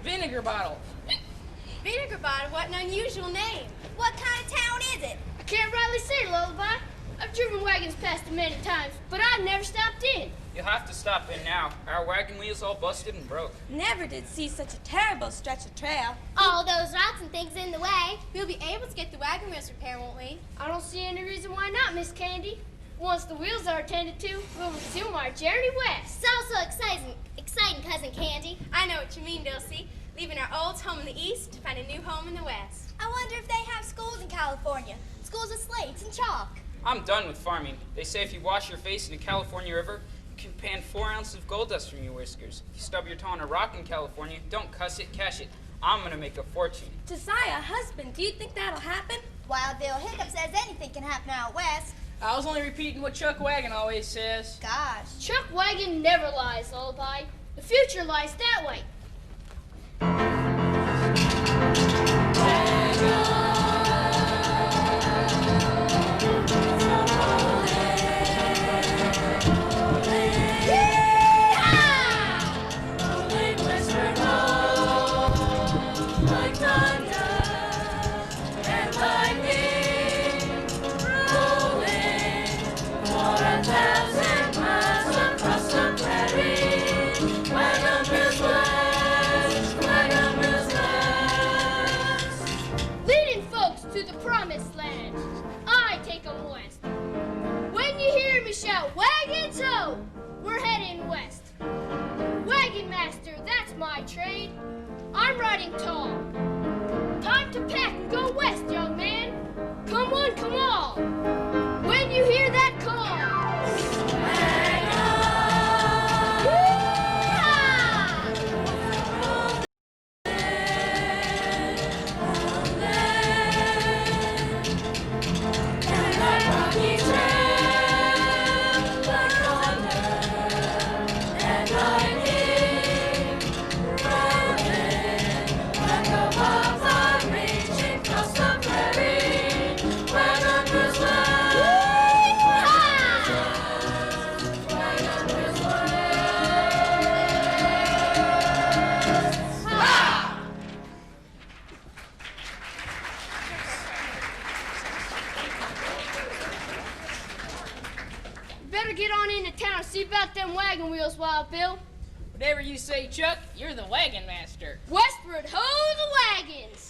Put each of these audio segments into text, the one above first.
Vinegar Bottle. Vinegar Bottle? What an unusual name. What kind of town is it? I can't rightly say, Lullaby. I've driven wagons past it many times, but I've never stopped in. You'll have to stop in now. Our wagon wheel's all busted and broke. Never did see such a terrible stretch of trail. All those rocks and things in the way. We'll be able to get the wagon wheels repaired, won't we? I don't see any reason why not, Miss Candy. Once the wheels are attended to, we'll resume our journey west. So exciting, Cousin Candy. I know what you mean, Dulcie. Leaving our old home in the east to find a new home in the west. I wonder if they have schools in California. Schools with slates and chalk. I'm done with farming. They say if you wash your face in the California River, you can pan 4 ounces of gold dust from your whiskers. If you stub your toe on a rock in California, don't cuss it, cash it. I'm gonna make a fortune. Josiah, husband, do you think that'll happen? Wild Bill Hiccup says anything can happen out west. I was only repeating what Chuck Wagon always says. Gosh. Chuck Wagon never lies, Lullaby. The future lies that way. Shout, Wagons ho! We're heading west. Wagon master, that's my trade. I'm riding tall. Time to pack and go west, young man. Come one, come all. When you hear that call. See about them wagon wheels, Wild Bill. Whatever you say, Chuck, you're the wagon master. Westward ho the wagons!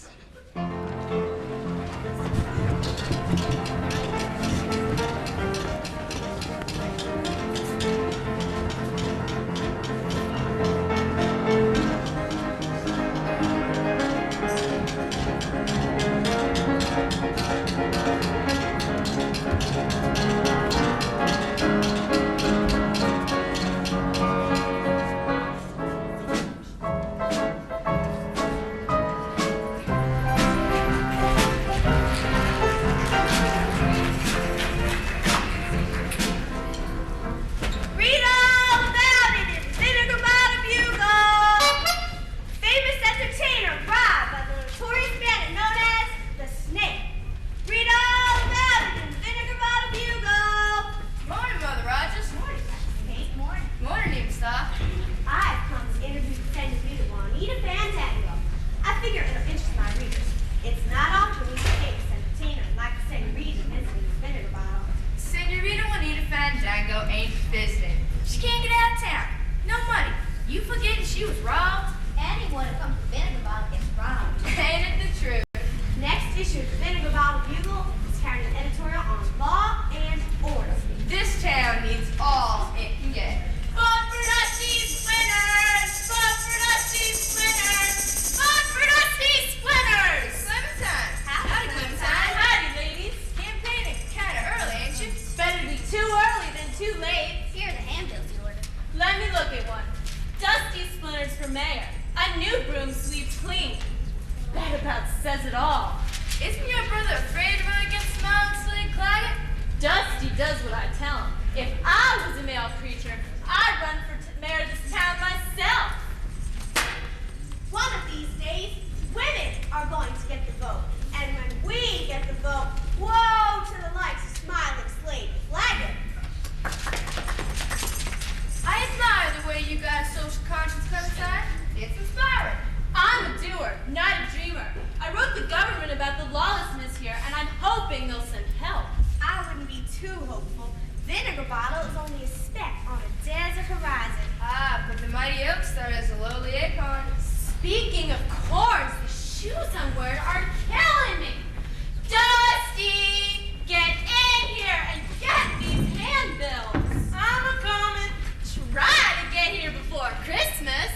I mighty oak started as a lowly acorn. Speaking of corns, the shoes I'm wearing are killing me. Dusty, get in here and get these handbills. I'm a-comin'. Try to get here before Christmas.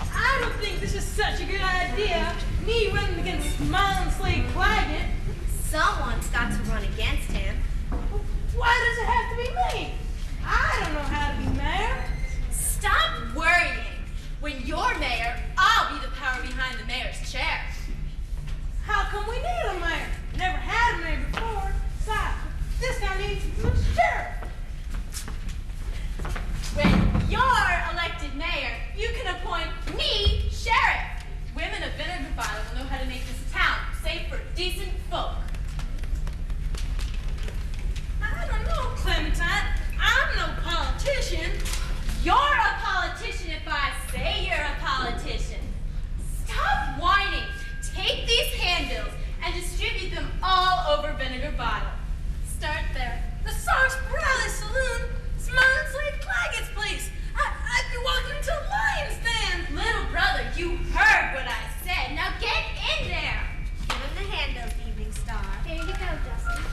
I don't think this is such a good idea. Me running against Smiling Slade Claggett. Someone's got to run against him. Why does it have to be me? I don't know how to be mayor. Stop worrying. When you're mayor, I'll be the power behind the mayor's chair. How come we need a mayor? Never had a mayor before. Besides, this guy needs a sheriff. When you're elected mayor, you can appoint me sheriff. Women of Vinegar Bottle will know how to make this town safe for decent folk. I don't know, Clementine. I'm no politician. You're a politician if I say you're a politician. Stop whining. Take these handbills and distribute them all over Vinegar Bottle. Start there. The Sarsaparilla Saloon, Smiling Slade Claggett's place. I'd be walking to a lion's den. Little brother, you heard what I said. Now get in there. Give him the handles, Evening Star. Here you go, Dusty.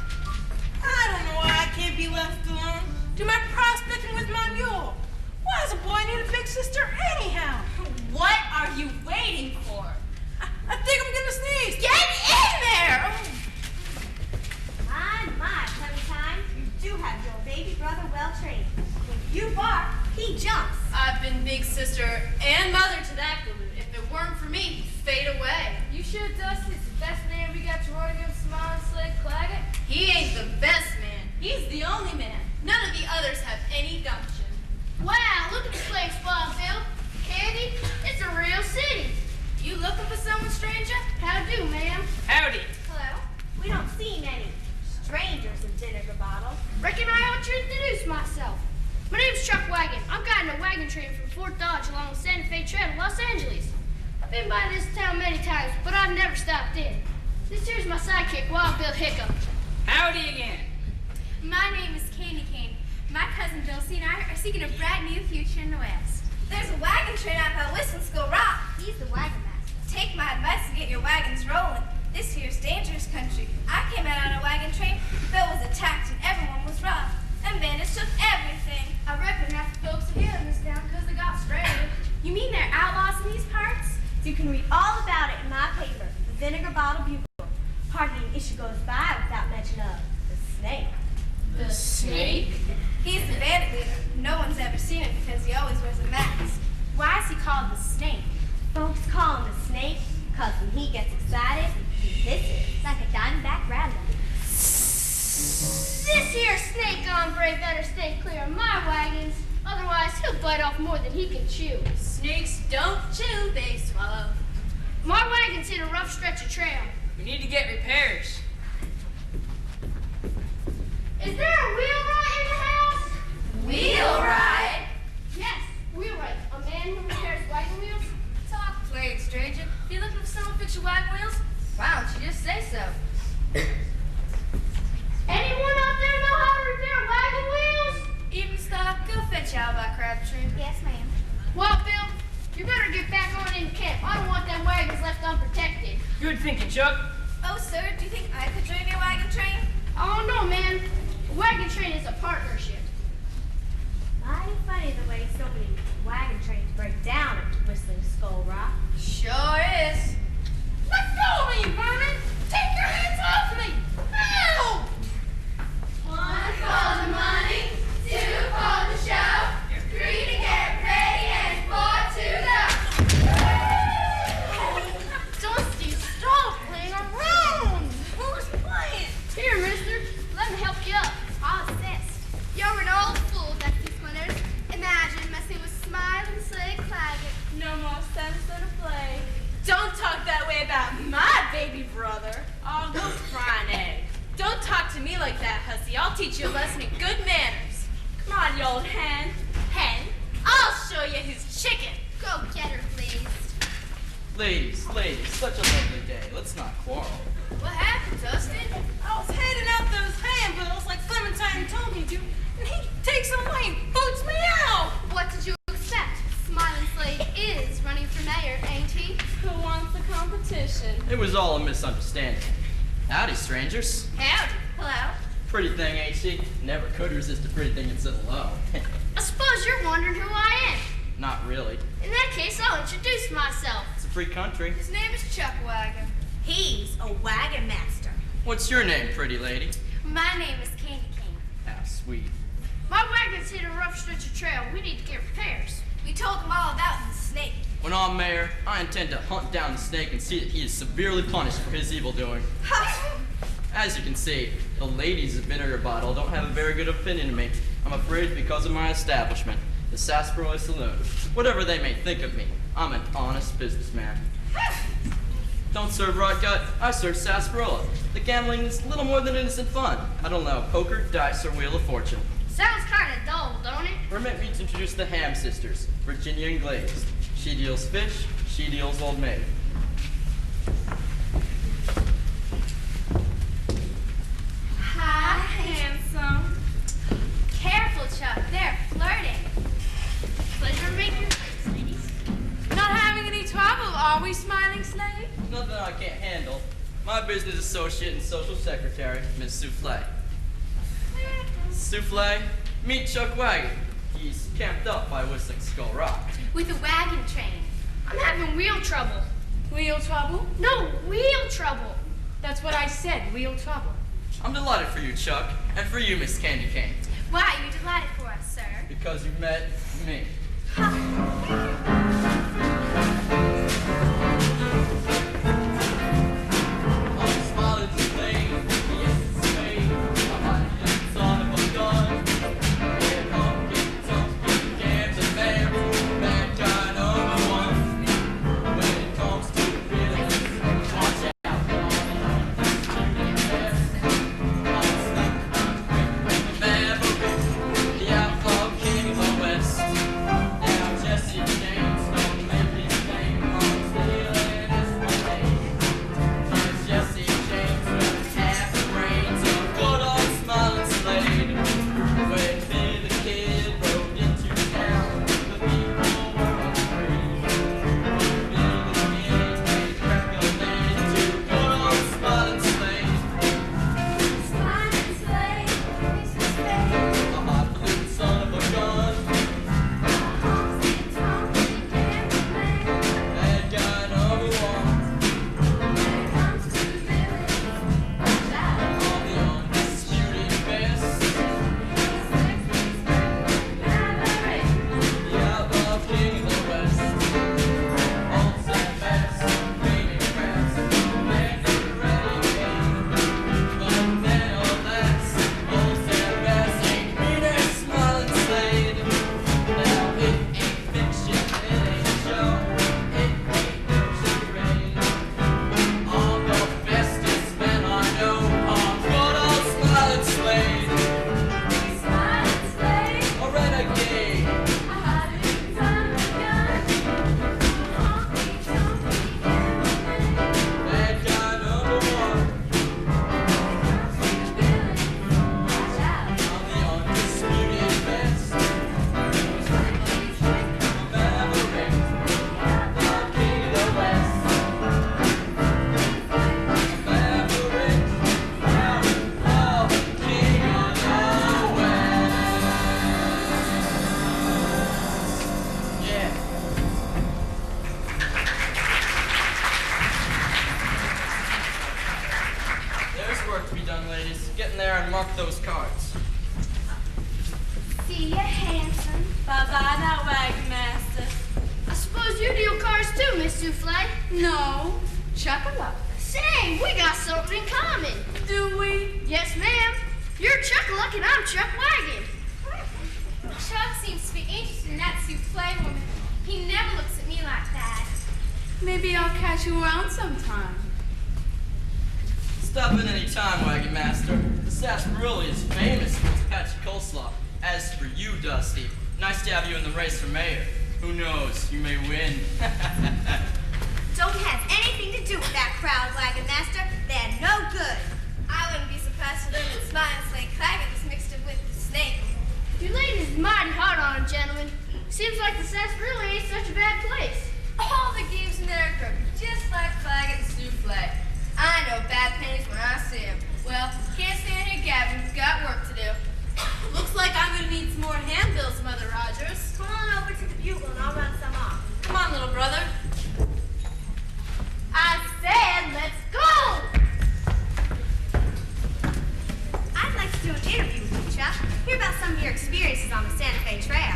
I don't know why I can't be left alone. Do my prospecting with my mule. Why does a boy need a big sister anyhow? What are you waiting for? I think I'm gonna sneeze. Get in there! My, Clementine, you do have your baby brother well trained. When you bark, he jumps. I've been big sister and mother to that galoot. If it weren't for me, he'd fade away. You sure Dusty's the best man we got to run against Smiling Slade Claggett? He ain't the best man. He's the only man. None of the others have any gumption. Wow, look at this place, Bob Bill. Candy, it's a real city. You looking for someone, stranger? How do, ma'am? Howdy. Hello? We don't see many strangers in Vinegar Bottle. Reckon I ought to introduce myself. My name's Chuck Wagon. I'm guiding a wagon train from Fort Dodge along the Santa Fe Trail to Los Angeles. I've been by this town many times, but I've never stopped in. This here's my sidekick, Wild Bill Hickam. Howdy again. My name is Candy Cane. My cousin Dulcie and I are seeking a bright new future in the West. There's a wagon train out by Whistle Skull Rock. He's the wagon master. Take my advice and get your wagons rolling. This here's dangerous country. I came out on a wagon train. Bill was attacked and everyone was robbed. And bandits took everything. I reckon half the folks here in this town because they got stranded. You mean they're outlaws in these parts? You can read all about it in my paper, the Vinegar Bottle Bugle. Hardly an issue goes by without mention of the snake. The snake? He's the bandit leader. No one's ever seen him because he always wears a mask. Why is he called the snake? Folks call him the snake because when he gets excited, he hisses like a diamondback rattler. This here snake hombre better stay clear of my wagons. Otherwise, he'll bite off more than he can chew. Snakes don't chew, they swallow. My wagon's hit a rough stretch of trail. We need to get repairs. Is there a wheelwright in the house? Wheelwright? Yes, wheelwright. A man who repairs wagon wheels. Talk plain, stranger. You looking for someone to fix your wagon wheels? Why don't you just say so? Anyone out there know how to repair wagon wheels? Even stock, go fetch out by Crabtree. Yes, ma'am. Well, Bill, you better get back on in camp. I don't want them wagons left unprotected. Good thinking, Chuck. Oh, sir, do you think I could join your wagon train? Oh, no, man. A wagon train is a partnership. Mighty funny the way so many wagon trains break down at Whistling Skull Rock. Sure is. Let go of me, Vernon! Take your hands off me! Ow! One for the money, two for the show, three to get ready, and four to go. Dusty, stop playing around. Who's playing? Here, mister. Let me help you up. I'll assist. You're an old fool, Dusty Splinters. Imagine messing with Smiling Slade Claggett. No more sense than a play. Don't talk that way about my baby brother. Oh, go Frying egg. Don't talk to me like that, hussy. I'll teach you a lesson in good manners. Come on, you old hen. Hen, I'll show you who's chicken. Go get her, please. Ladies, such a lovely day. Let's not quarrel. What happened, Dustin? I was handing out those handbills like Clementine told me to, and he takes them away and boots me out. What did you expect? Smiling Slade is running for mayor, ain't he? Who wants the competition? It was all a misunderstanding. Howdy, strangers. Howdy. Hello. Pretty thing, ain't she? Never could resist a pretty thing and sit hello. I suppose you're wondering who I am. Not really. In that case, I'll introduce myself. It's a free country. His name is Chuck Wagon. He's a wagon master. What's your name, pretty lady? My name is Candy Cane. How sweet. My wagon's hit a rough stretch of trail. We need to get repairs. We told him all about the snake. When I'm mayor, I intend to hunt down the snake and see that he is severely punished for his evil doing. As you can see, the ladies of Vinegar Bottle don't have a very good opinion of me. I'm afraid because of my establishment, the Sarsaparilla Saloon. Whatever they may think of me, I'm an honest businessman. Don't serve rot gut, I serve sarsaparilla. The gambling is little more than innocent fun. I don't allow poker, dice, or wheel of fortune. Sounds kind of dull, don't it? Permit me to introduce the Ham Sisters, Virginia and Glazed. She deals fish, she deals old maid. Hi, handsome. Careful, Chuck. They're flirting. Pleasure to make your face, ladies. Not having any trouble, are we, Smiling Slade? Nothing I can't handle. My business associate and social secretary, Miss Souffle. Souffle, meet Chuck Wagon. He's camped up by Whistling Skull Rock. With a wagon train. I'm having wheel trouble. Wheel trouble? No, wheel trouble. That's what I said, wheel trouble. I'm delighted for you, Chuck, and for you, Miss Candy Cane, Why are you delighted for us, sir? because you met me. Those cards. See ya, handsome. Bye-bye now, wagon master. I suppose you deal cars too, Miss Souffle. No. Chuck-a-luck. Say, we got something in common. Do we? Yes, ma'am. You're Chuck-a-luck and I'm Chuck Wagon. Chuck seems to be interested in that souffle woman. He never looks at me like that. Maybe I'll catch you around sometime. Stop in any time, Wagon Master. The sarsaparilla is famous for its patchy coleslaw. As for you, Dusty, nice to have you in the race for mayor. Who knows, you may win. Don't do with that crowd, Wagon Master. They're no good. I wouldn't be surprised to learn that Smiles Lake Claggett is mixed up with the snake. Your lady is mighty hard on him, gentlemen. Seems like the sarsaparilla ain't such a bad place. All the games in there are crooked, just like Claggett and Souffle. I know bad pennies when I see them. Well, can't stand here gabbing. We've got work to do. Looks like I'm gonna need some more handbills, Mother Rogers. Come on over to the bugle and I'll run some off. Come on, little brother. I said, let's go! I'd like to do an interview with you, Chuck. Hear about some of your experiences on the Santa Fe Trail.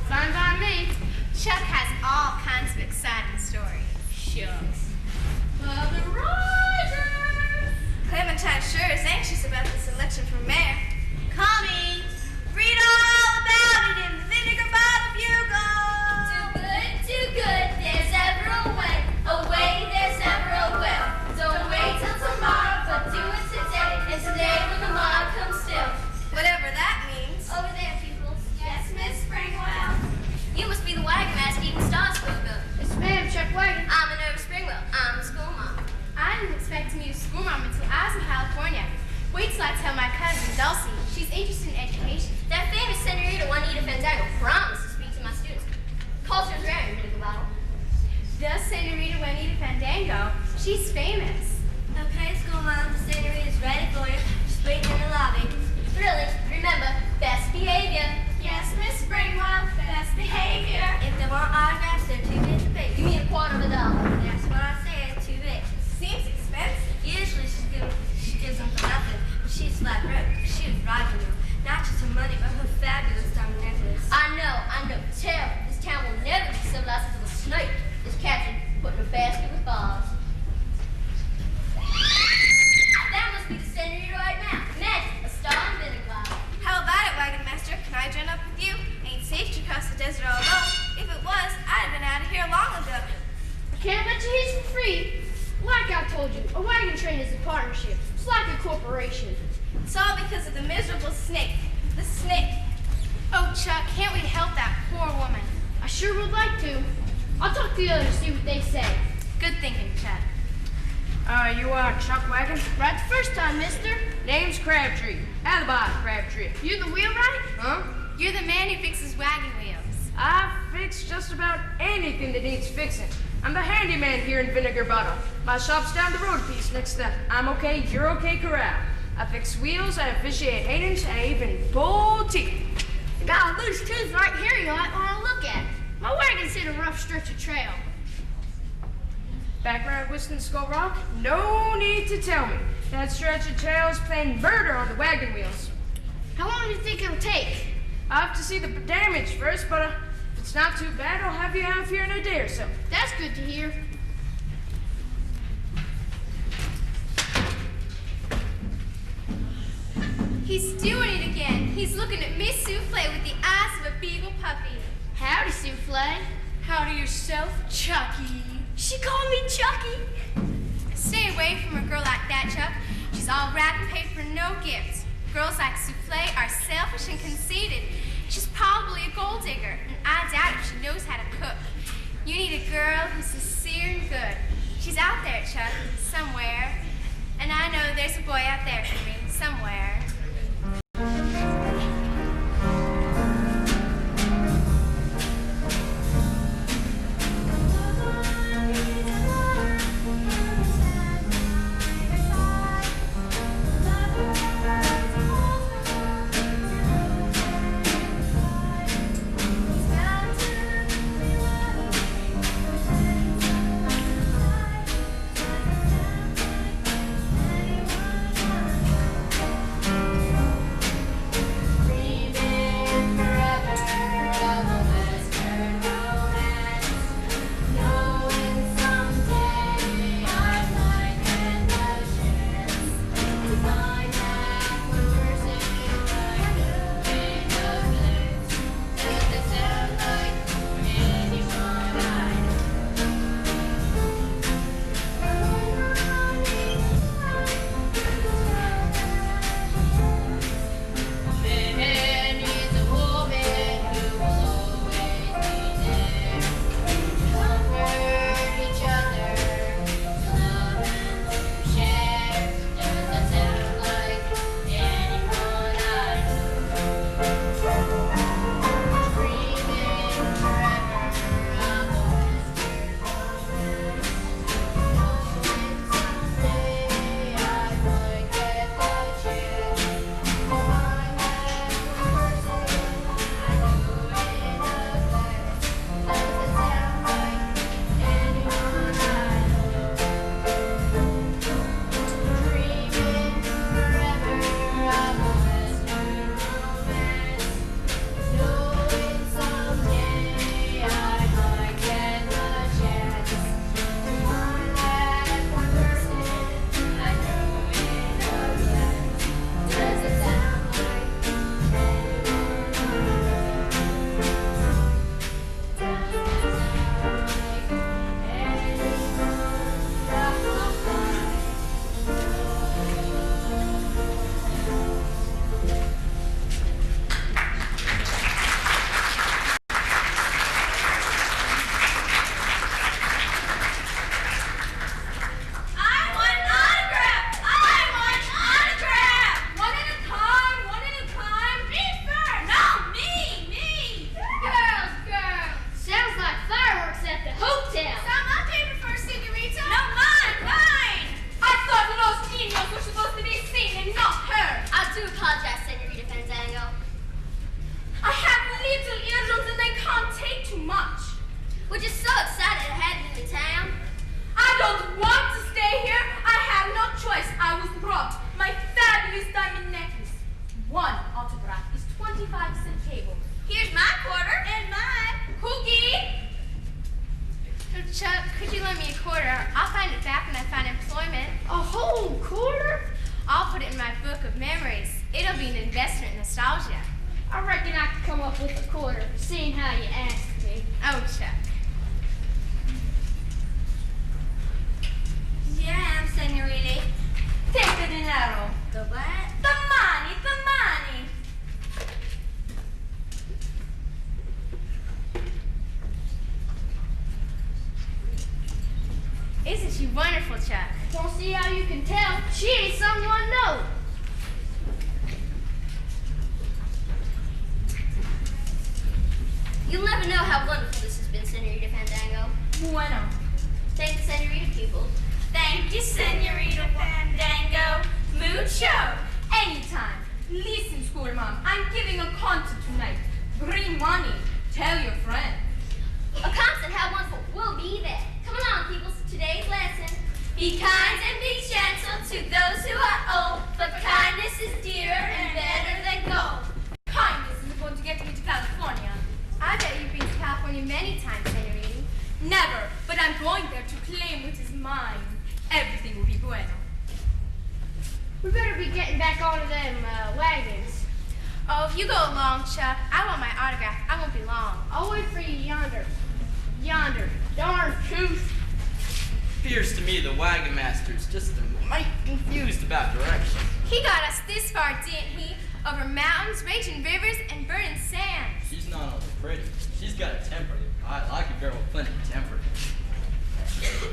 Fine by me. Chuck has all kinds of exciting stories. Shucks. Mother Rogers! Clementine sure is anxious about this election for mayor. Coming! Read all about it in the Vinegar Bottle Bugle! Too good, there's ever a way, there's ever a will. Don't wait till tomorrow, but do it today, and today when the mob comes still. Whatever that means. Over there, people. Yes, Miss Springwell. You must be the wagon master eating stars spoke of. Yes, ma'am, Chuck Wagon. I'm Minerva Springwell. I'm the school mom. I didn't expect to meet a school mom until I was in California. Wait till I tell my cousin, Dulcie. She's interested in education. That famous senorita Juanita Fandango promised to speak to my students. Culture's rare in Vinegar Bottle. Does Senorita Juanita Fandango? She's famous. Okay, school mom, the senorita's ready for you. Just waiting in the lobby. Really, remember, best behavior. Yes, Miss Springwell, best behavior. If they want autographs, they're $2 a page. Give me $0.25. That's what I said, $2. Seems expensive. Usually she gives them for nothing, but she's flat broke. She was robbing them. Not just her money, but her fabulous diamond necklace. I know. Tell this town will never be civilized until the snake is captured, put in a basket with bars. That must be the senorita right now. Imagine a star in Vinegar Bottle. How about it, Wagon Master? Can I join up with you? Ain't safe to cross the desert all alone. If it was, I'd have been out of here long ago. I can't let you hitch for free. Like I told you, a wagon train is a partnership. It's like a corporation. It's all because of the miserable snake. The snake. Oh, Chuck, can't we help that poor woman? I sure would like to. I'll talk to the others, see what they say. Good thinking, Chuck. You are Chuck Wagon? Right the first time, mister. Name's Crabtree. Alibi Crabtree. You're the wheelwright? Huh? You're the man who fixes wagon wheels. I fix just about anything that needs fixing. I'm the handyman here in Vinegar Bottle. My shop's down the road a piece next to I'm Okay, You're Okay corral. I fix wheels, I officiate 8-inch, I even pull teeth. You got a loose tooth right here you might want to look at. My wagon's hit a rough stretch of trail. Back around Whiston Skull Rock? No need to tell me. That stretch of trail's playing murder on the wagon wheels. How long do you think it'll take? I'll have to see the damage first, but if it's not too bad, I'll have you out of here in a day or so. That's good to hear. He's doing it again. He's looking at Miss Souffle with the eyes of a beagle puppy. Howdy, Souffle. Howdy yourself, Chucky. She called me Chucky. Stay away from a girl like that, Chuck. She's all wrapping paper and no gifts. Girls like Souffle are selfish and conceited. She's probably a gold digger, and I doubt if she knows how to cook. You need a girl who's sincere and good. She's out there, Chuck, somewhere. And I know there's a boy out there for me, somewhere. Chuck, could you lend me a quarter? I'll find it back when I find employment. A whole quarter? I'll put it in my book of memories. It'll be an investment in nostalgia. I reckon I could come up with a quarter, seeing how you asked me. Oh, Chuck. Here I am, senorita. Take the dinero. The what? The money, the money. Isn't she wonderful, Chuck? Don't see how you can tell. She ain't someone no. You'll never know how wonderful this has been, Senorita Fandango. Bueno. Thank the Senorita people. Thank you, senorita Fandango. Mucho. Anytime. Listen, school mom, I'm giving a concert tonight. Bring money. Tell your friends. A concert, how wonderful. We'll be there. Come along, people, to today's lesson. Be kind and be gentle to those who are old, for kindness is dearer and better than gold. Kindness is going to get me to California. I bet you've been to California many times, Senorita. Never, but I'm going there to claim what is mine. Everything will be bueno. We better be getting back onto them wagons. Oh, if you go along, Chuck, I want my autograph. I won't be long. I'll wait for you yonder. Yonder. Darn tooth. Appears to me the wagon master's just a mite confused about direction. He got us this far, didn't he? Over mountains, raging rivers, and burning sands. She's not only pretty, she's got a temper. I like a girl with plenty of temper.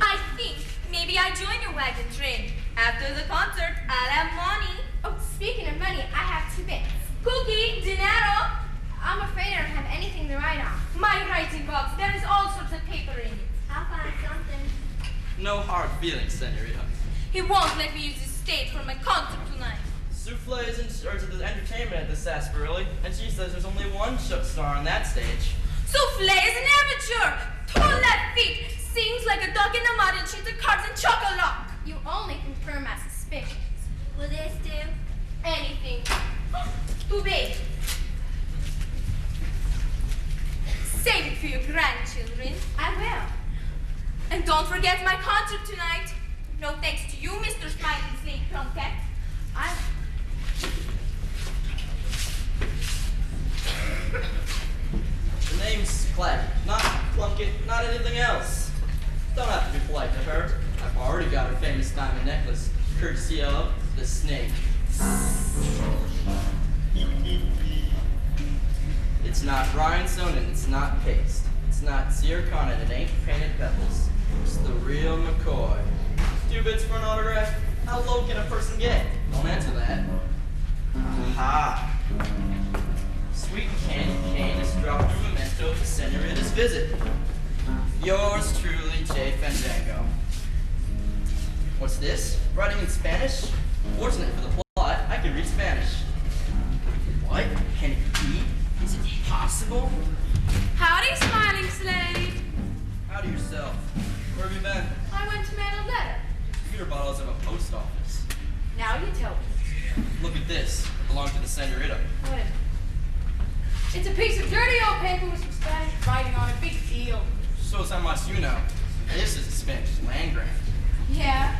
I think maybe I join your wagon train. After the concert, I'll have money. Oh, speaking of money, I have 2 bits. Cookie, dinero. I'm afraid I don't have anything to write on. My writing box, there is all sorts of paper in it. I'll find something. No hard feelings, Senorita. He won't let me use the stage for my concert tonight. Souffle is in charge of the entertainment at the sarsaparilla, and she says there's only one star on that stage. Souffle is an amateur. Tall left feet. Sings like a dog in the mud and cheats the cards in chocolate. You only confirm my suspicions. Will this do? Anything. Too big. Save it for your grandchildren. I will. And don't forget my concert tonight. No thanks to you, Mr. Smiling Snake Plunkett. The name's Clegg, not Plunkett, not anything else. Don't have to be polite to her. I've already got her famous diamond necklace, courtesy of the snake. It's not rhinestone and it's not paste. It's not zircon and it ain't painted pebbles. It's the real McCoy. 2 bits for an autograph? How low can a person get? Don't answer that. Aha. Sweet candy cane has dropped a memento of the Senorita's visit. Yours truly, J. Fandango. What's this? Writing in Spanish? Fortunate for the plot, I can read Spanish. What? Can it be? Is it possible? Howdy, Smiling Slave. Howdy yourself. Where have you been? I went to mail a letter. Computer bottles of a post office. Now you tell me. Look at this. It belongs to the Senorita. What is it? It's a piece of dirty old paper with some Spanish writing on it. Big deal. Shows how much you know. This is a Spanish land grant. Yeah.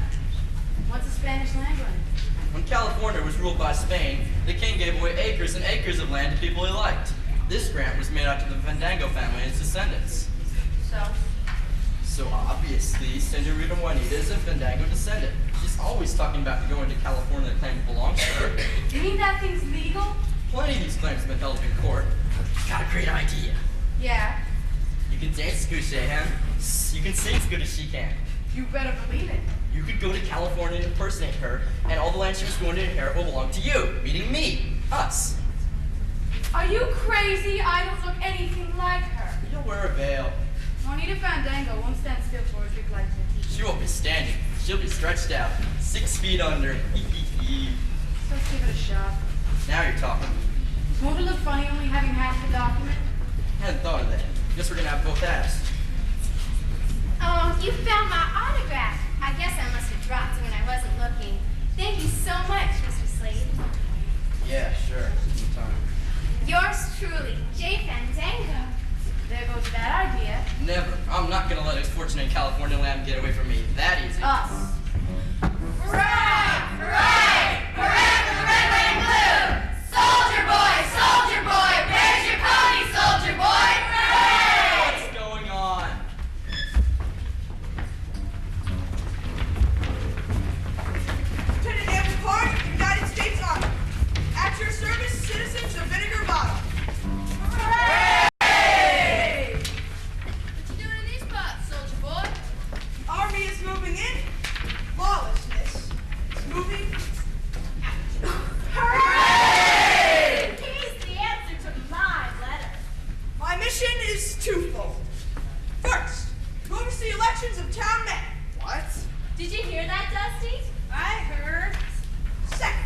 What's a Spanish land grant? When California was ruled by Spain, the king gave away acres and acres of land to people he liked. This grant was made out to the Fandango family and its descendants. So obviously, Senorita Juanita is a Fandango descendant. She's always talking about going to California to claim it belongs to her. You mean that thing's legal? Plenty of these claims have been held in court. Got a great idea. Yeah. You can dance as good as Shehan. You can sing as good as she can. You better believe it. You could go to California and impersonate her, and all the land she was going to inherit will belong to you, meaning me, us. Are you crazy? I don't look anything like her. You'll wear a veil. Juanita Fandango won't stand still for a trick like this. She won't be standing. She'll be stretched out, 6 feet under. So let's give it a shot. Now you're talking. Won't it look funny only having half the document? Hadn't thought of that. Guess we're gonna have both asked. Oh, you found my autograph. I guess I must have dropped it when I wasn't looking. Thank you so much, Mr. Slade. Yeah, sure. Anytime. Yours truly, J. Fandango. There goes that idea. Never. I'm not gonna let a fortunate California lamb get away from me that easy. Us. Hooray! Hooray! Hooray for the red, white, and blue! Soldier boy, where's your pony, soldier boy? Hooray! What's going on? Lieutenant Amber Park, United States Army. At your service, citizens of Vinegar Bottom. Hooray! What you doing in these parts, soldier boy? Army is moving in. Lawlessness is moving out. Hooray! He's the answer to my letter. My mission is twofold. First, to oversee elections of town men. What? Did you hear that, Dusty? I heard. Second,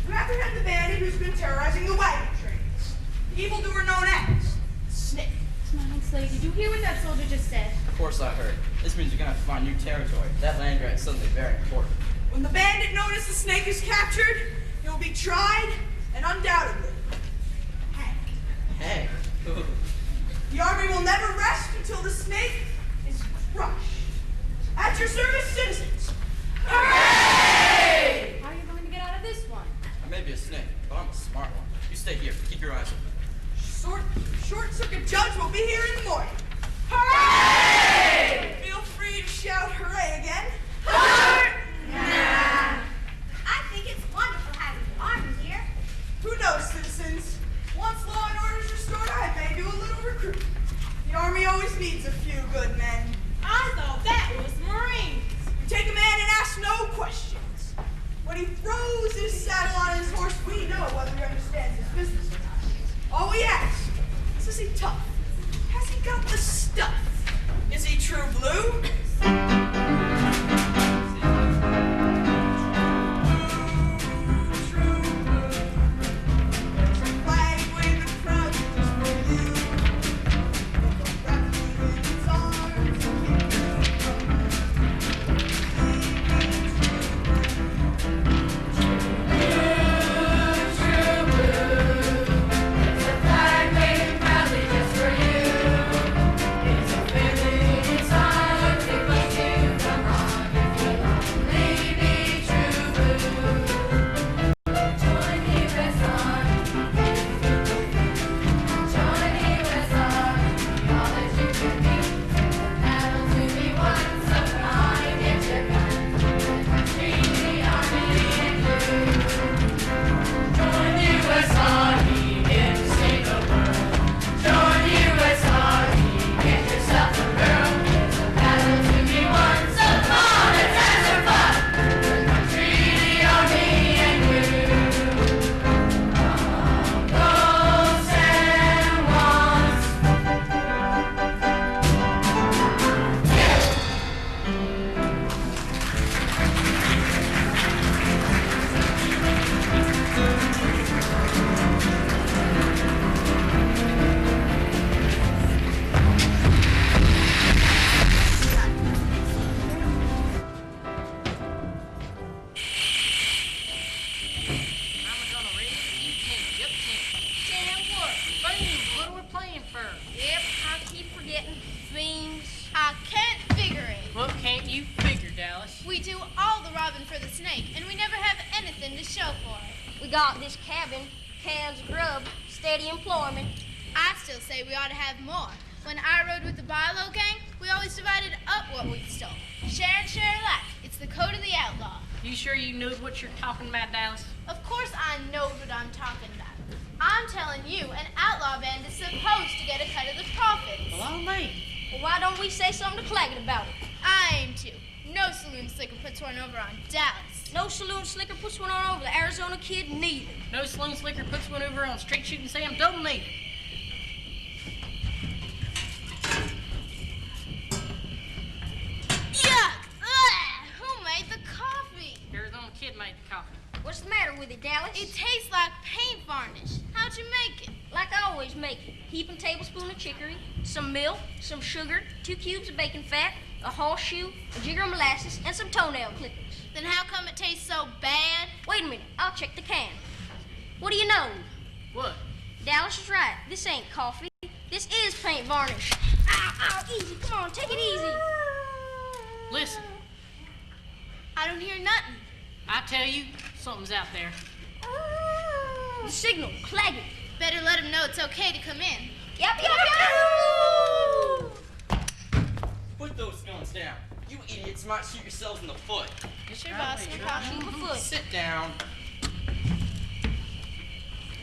to apprehend the bandit who's been terrorizing the wagon trains. The evildoer known as Snake. Smiling Slade, did you hear what that soldier just said? Of course I heard. This means you're gonna have to find new territory. That land grant is suddenly very important. When the bandit known as the Snake is captured, he will be tried and undoubtedly hanged. Hey. The army will never rest until the Snake is crushed. At your service, citizens. Hooray! How are you going to get out of this one? I may be a snake, but I'm a smart one. You stay here. Keep your eyes open. Short circuit judge will be here in the morning. Hooray! Feel free to shout hooray again. Nah. I think it's wonderful having the army here. Who knows, citizens? Once law and order is restored, I may do a little recruiting. The army always needs a few good men. I thought that was Marines. We take a man and ask no questions. When he throws his saddle on his horse, we know whether he understands his business or not. All we ask is he tough? Has he got the stuff? Is he true blue? We got this cabin, cans of grub, steady employment. I still say we ought to have more. When I rode with the Bilo gang, we always divided up what we stole. Share and share alike. It's the code of the outlaw. You sure you know what you're talking about, Dallas? Of course I know what I'm talking about. I'm telling you, an outlaw band is supposed to get a cut of the profits. Well, all right. Well, why don't we say something to Claggett about it? I aim to. No saloon slicker puts one over on Dallas. No saloon slicker puts one on over the Arizona kid, neither. No saloon slicker puts one over on straight shooting Sam Double neither. Yuck! Ugh! Who made the coffee? Arizona kid made the coffee. What's the matter with it, Dallas? It tastes like paint varnish. How'd you make it? Like I always make it. Heaping tablespoon of chicory, some milk, some sugar, 2 cubes of bacon fat, a horseshoe, a jigger of molasses, and some toenail clippings. Then how come it tastes so bad? Wait a minute, I'll check the can. What do you know? What? Dallas is right. This ain't coffee. This is paint varnish. Ow, ow, easy. Come on, take it easy. Listen, I don't hear nothing. I tell you, something's out there. The signal, flag it. Better let him know it's okay to come in. Yep. Put those guns down. You idiots might shoot yourselves in the foot. Yes, sir, boss. No problem. Shoot my foot. Sit down.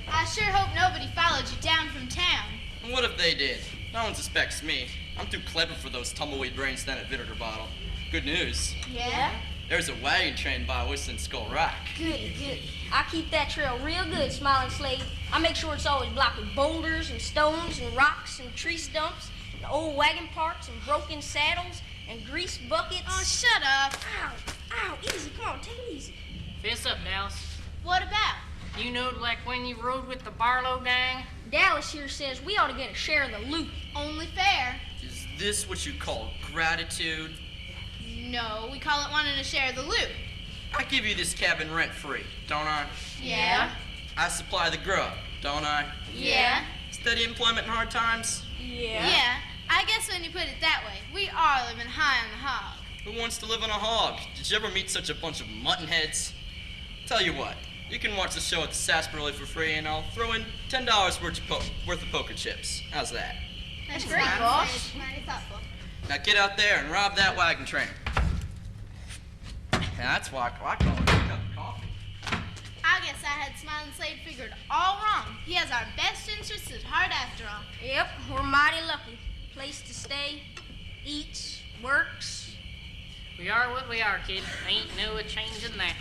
I sure hope nobody followed you down from town. And what if they did? No one suspects me. I'm too clever for those tumbleweed brains down at Vinegar Bottle. Good news. Yeah? There's a wagon train by Whistling Skull Rock. Good. I keep that trail real good, Smiling Slade. I make sure it's always blocked with boulders and stones and rocks and tree stumps and old wagon parts and broken saddles and grease buckets. Oh, shut up. Ow, easy. Come on, take it easy. Fist up, Dallas. What about? You know, like when you rode with the Barlow gang? Dallas here says we ought to get a share of the loot. Only fair. Is this what you call gratitude? No, we call it wanting to share the loot. I give you this cabin rent-free, don't I? Yeah? I supply the grub, don't I? Yeah? Steady employment in hard times? Yeah. I guess when you put it that way, we are living high on the hog. Who wants to live on a hog? Did you ever meet such a bunch of mutton heads? Tell you what, you can watch the show at the Sarsaparilla for free, and I'll throw in $10 worth of poker chips. How's that? That's great, boss. Mighty thoughtful. Now get out there and rob that wagon train. That's why I call it a cup of coffee. I guess I had Smiling Slade figured all wrong. He has our best interests at heart after all. Yep, we're mighty lucky. Place to stay, eats, works. We are what we are, kid. Ain't no changing that.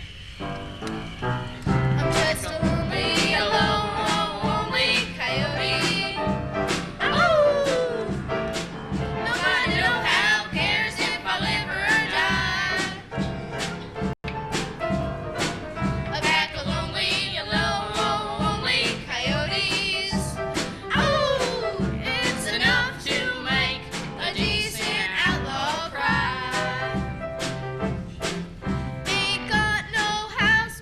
I'm just a lonely coyote. Oh! Nobody no how cares if I live or die. A pack of lonely coyotes. Oh! It's enough to make a decent outlaw cry. Ain't got no house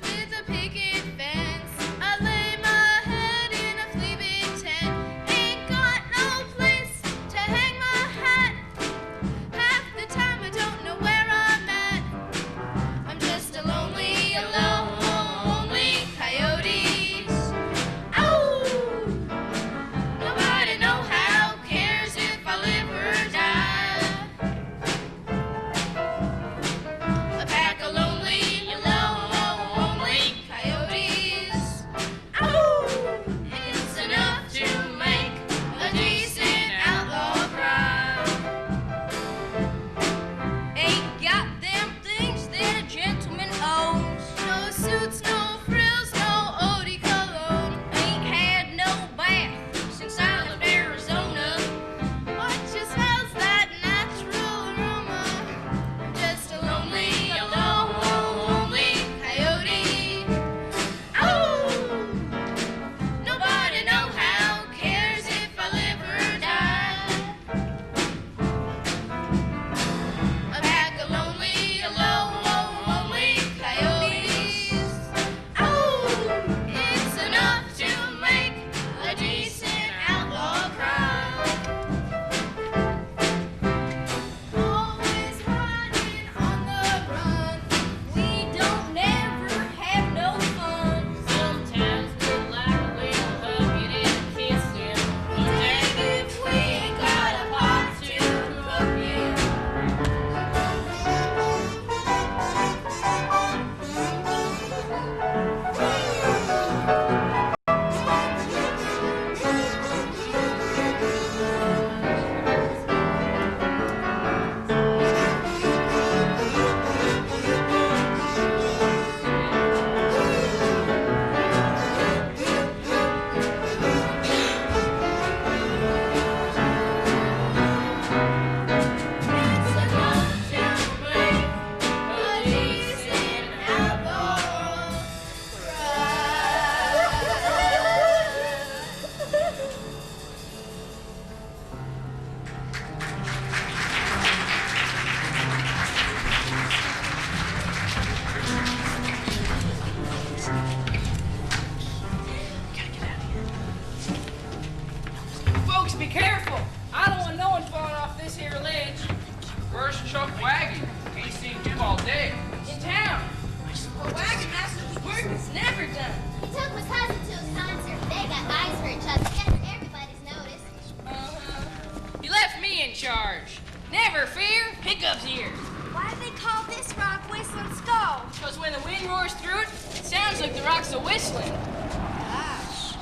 wagon roars through it, it sounds like the rocks are whistling. Gosh.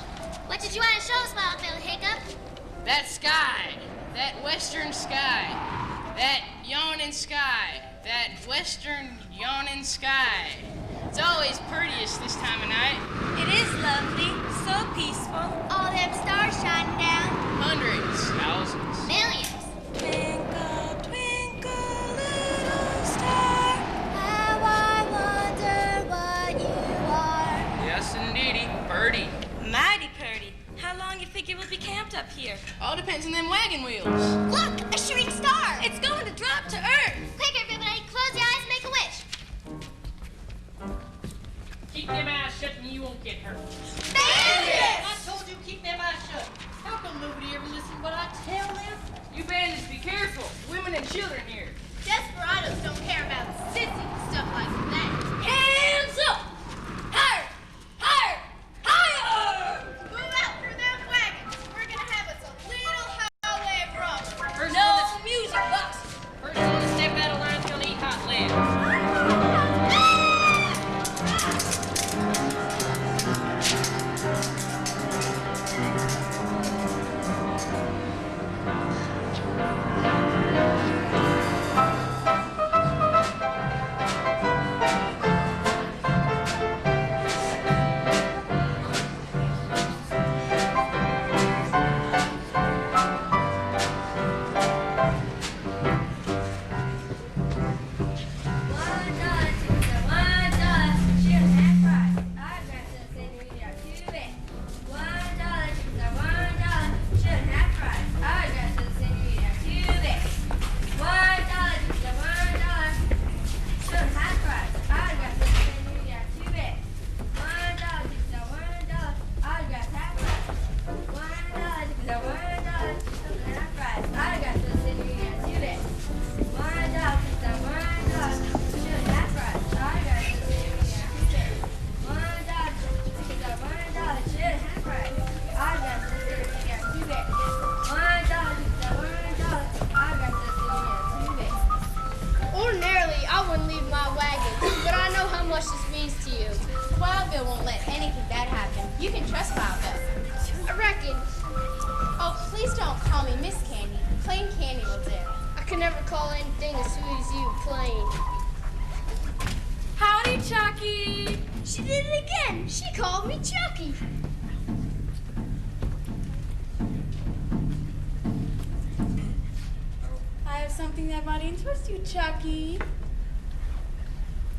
What did you want to show us, Wild Bill Hiccup? That sky, that western sky, that yawning sky, that western yawning sky. It's always prettiest this time of night. It is lovely, so peaceful. All them stars shining down. Hundreds, thousands. Millions. Twinkle, twinkle, little star, how I wonder what you are. Yes, indeedy, birdie. Mighty purty. How long you think you will be camped up here? All depends on them wagon wheels. Look, a shooting star. It's going to drop to earth. Quick, everybody, close your eyes and make a wish. Keep them eyes shut and you won't get hurt. Bandits! I told you keep them eyes shut. How come nobody ever listens to what I tell them? You bandits, be careful. Women and children here. Desperados don't care about sissy and stuff like that. Hands up! Higher! Higher! Higher! Move out for them wagons. We're gonna have us a little highway brush. No music box. First one to step out of line till eat hot lead. Ordinarily, I wouldn't leave my wagon, but I know how much this means to you. Wild Bill won't let anything bad happen. You can trust Wild Bill. I reckon Oh, please don't call me Miss Candy. Plain Candy will do. I can never call anything as sweet as you plain. Howdy, Chucky. She did it again. She called me Chucky. I have something that might interest you, Chucky.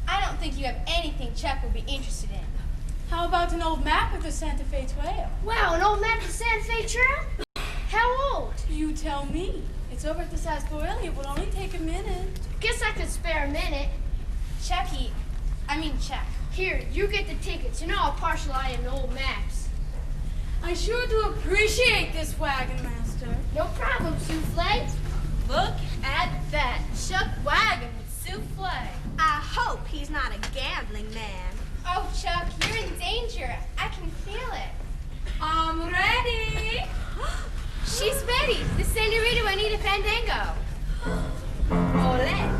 I don't think you have anything Chuck would be interested in. How about an old map of the Santa Fe Trail? Wow, an old map of the Santa Fe Trail? How old? You tell me. It's over at the sarsaparilla. It will only take a minute. Guess I could spare a minute. Chuck. Here, you get the tickets. You know how partial I am to old maps. I sure do appreciate this, Wagon Master. No problem, Souffle. Look at that. Chuck Wagon with souffle. I hope he's not a gambling man. Oh, Chuck, you're in danger. I can feel it. I'm ready. She's Betty, the senorita Juanita Fandango. Ole.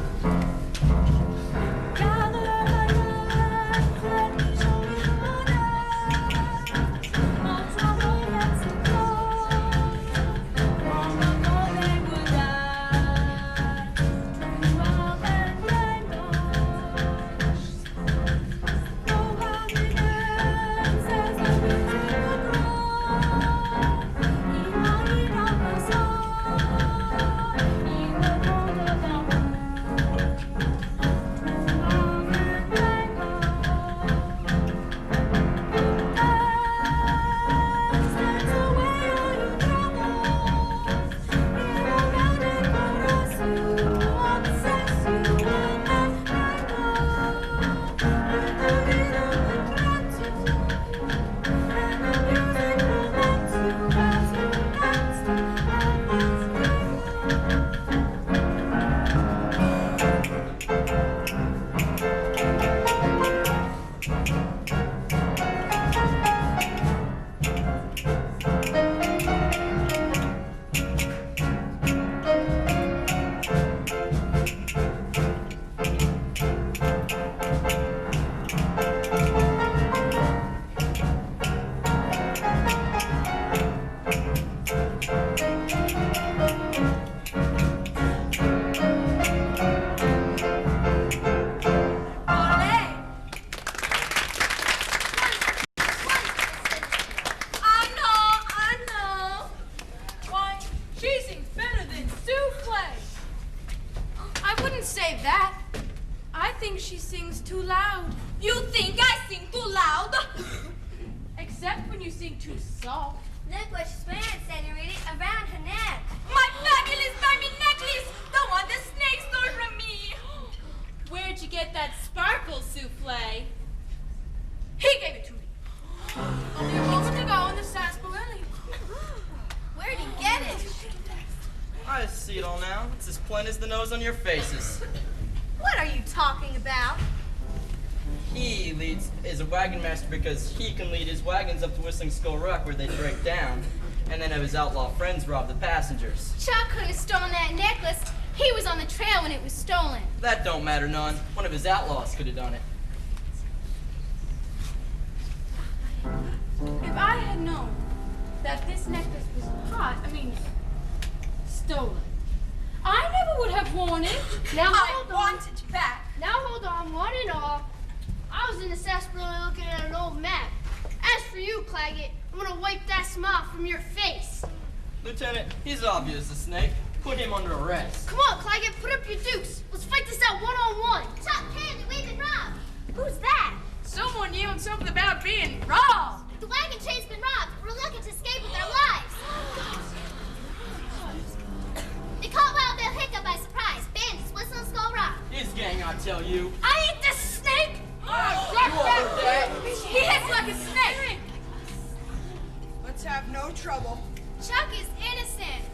say that. I think she sings too loud. You think I sing too loud? Except when you sing too soft. Look what she's wearing, Senorita, around her neck. My fabulous diamond necklace! The one the snake stole from me! Where'd you get that sparkle souffle? He gave it to me. Only a moment ago in the sarsaparilla. Where'd he get it? I see it all now. It's as plain as the nose on your faces. What are you talking about? He is a wagon master because he can lead his wagons up to Whistling Skull Rock where they break down, and then have his outlaw friends rob the passengers. Chuck could have stolen that necklace. He was on the trail when it was stolen. That don't matter none. One of his outlaws could have done it. If I had known that this necklace was stolen, I never would have worn it. Now I hold on. want it back. Now hold on, one and all. I was in the sarsaparilla looking at an old map. As for you, Claggett, I'm gonna wipe that smile from your face. Lieutenant, he's obvious a snake. Put him under arrest. Come on, Claggett, put up your dukes. Let's fight this out one-on-one. Chuck, Candy, we've been robbed. Who's that? Someone yelled something about being robbed. The wagon train's been robbed. We're looking to escape with our lives. They caught Wild Bill Hiccup by surprise. Bandits, Whistling Skull Rock. His gang, I tell you. I eat this snake. He hits like a snake. Let's have no trouble. Chuck is innocent.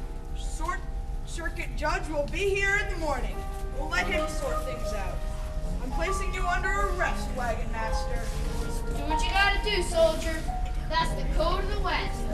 Circuit Judge will be here in the morning. We'll let him sort things out. I'm placing you under arrest, Wagon Master. Do what you gotta do, soldier. That's the code of the West.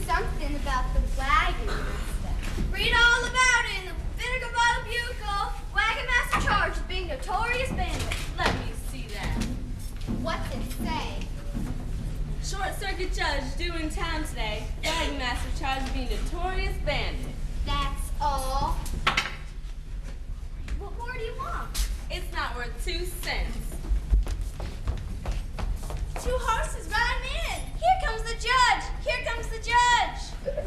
Something about the wagon master. Read all about it in the Vinegar Bottle Bugle. Wagon master charged with being notorious bandit. Let me see that. What's it say? Short Circuit Judge due in town today. Wagon master charged with being notorious bandit. That's all. What more do you want? It's not worth 2 cents. 2 horses riding in. Here comes the judge. Here comes the judge.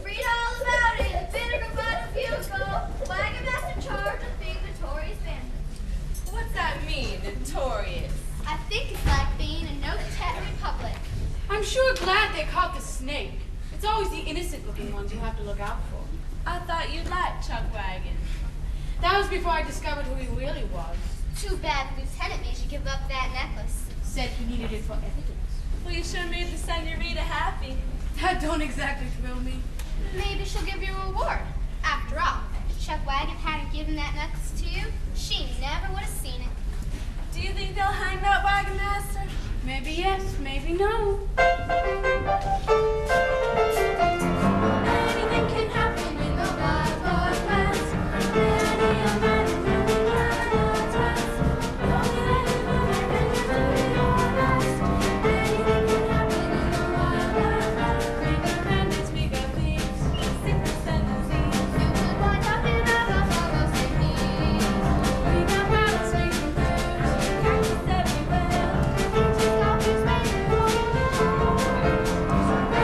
Read all about it in the Vinegar Bottle Bugle. Wagon master charged with being notorious bandit. What's that mean, notorious? I think it's like being a no-tat republic. I'm sure glad they caught the snake. It's always the innocent-looking ones you have to look out for. I thought you liked Chuck Wagon. That was before I discovered who he really was. Too bad the lieutenant made you give up that necklace. Said he needed it for evidence. Well, you sure made the senorita happy. That don't exactly thrill me. Maybe she'll give you a reward. After all, if Chuck Wagon hadn't given that necklace to you, she never would have seen it. Do you think they'll hang that wagon master? Maybe yes, maybe no. Anything can happen in the wild Northwest.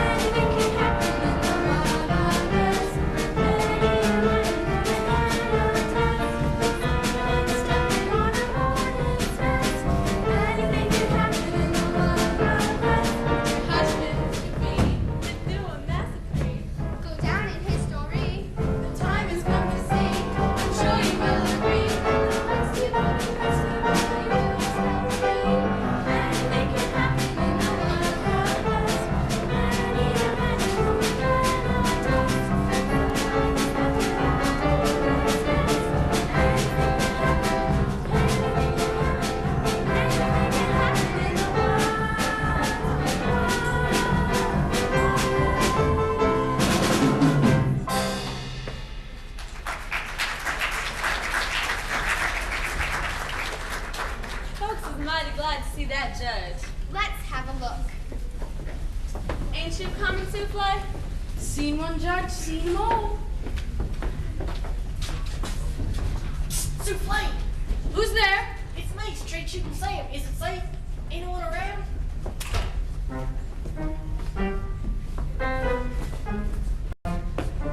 Anything see that judge. Let's have a look. Ain't you coming, Souffle? Seen one, Judge, seen them all. Souffle! Who's there? It's me, Street Shooting Sam. Is it safe? Anyone around?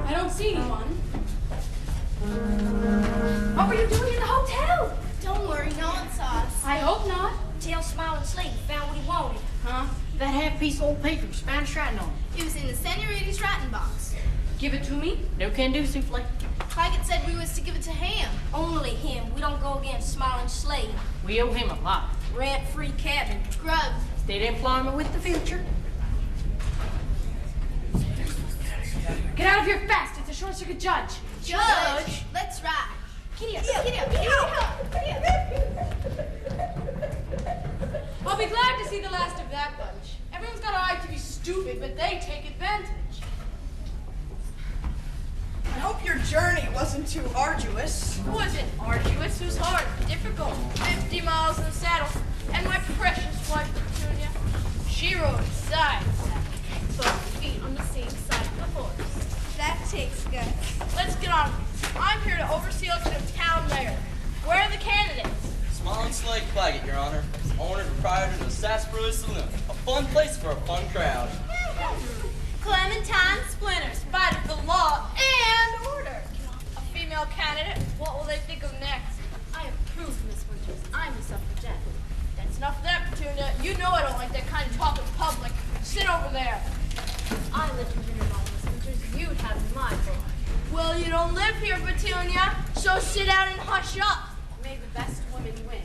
I don't see anyone. What were you doing in the hotel? Don't worry, no one saw us. I hope not. Tell Smiling Slade he found what he wanted. Huh? That half-piece old paper with Spanish writing on it. It was in the senorita's writing box. Give it to me. No can do, Souffle. Claggett said we was to give it to him. Only him. We don't go against Smiling Slade. We owe him a lot. Rent-free cabin. Grub. State employment with the future. Get out of here fast. It's a short-circuit, Judge. Judge. Let's ride. Giddy up, giddy up, giddy up, giddy up. I'll be glad to see the last of that bunch. Everyone's got a right to be stupid, but they take advantage. I hope your journey wasn't too arduous. It wasn't arduous, it was hard, difficult. 50 miles in the saddle. And my precious wife, Petunia, she rode side by side, both feet on the same side of the horse. That takes guts. Let's get on. I'm here to oversee election of town mayor. Where are the candidates? Smiling Slade Claggett, Your Honor. Owner and proprietor of the Sarsaparilla Saloon. A fun place for a fun crowd. Clementine Splinters, fight of the law and order. A female candidate, what will they think of next? I approve, Miss Winters. I'm a suffragette. That's enough of that, Petunia. You know I don't like that kind of talk in public. Sit over there. I live in Timberlane, Miss Winters. You'd have my vote. Well, you don't live here, Petunia, so sit down and hush up. May the best women win.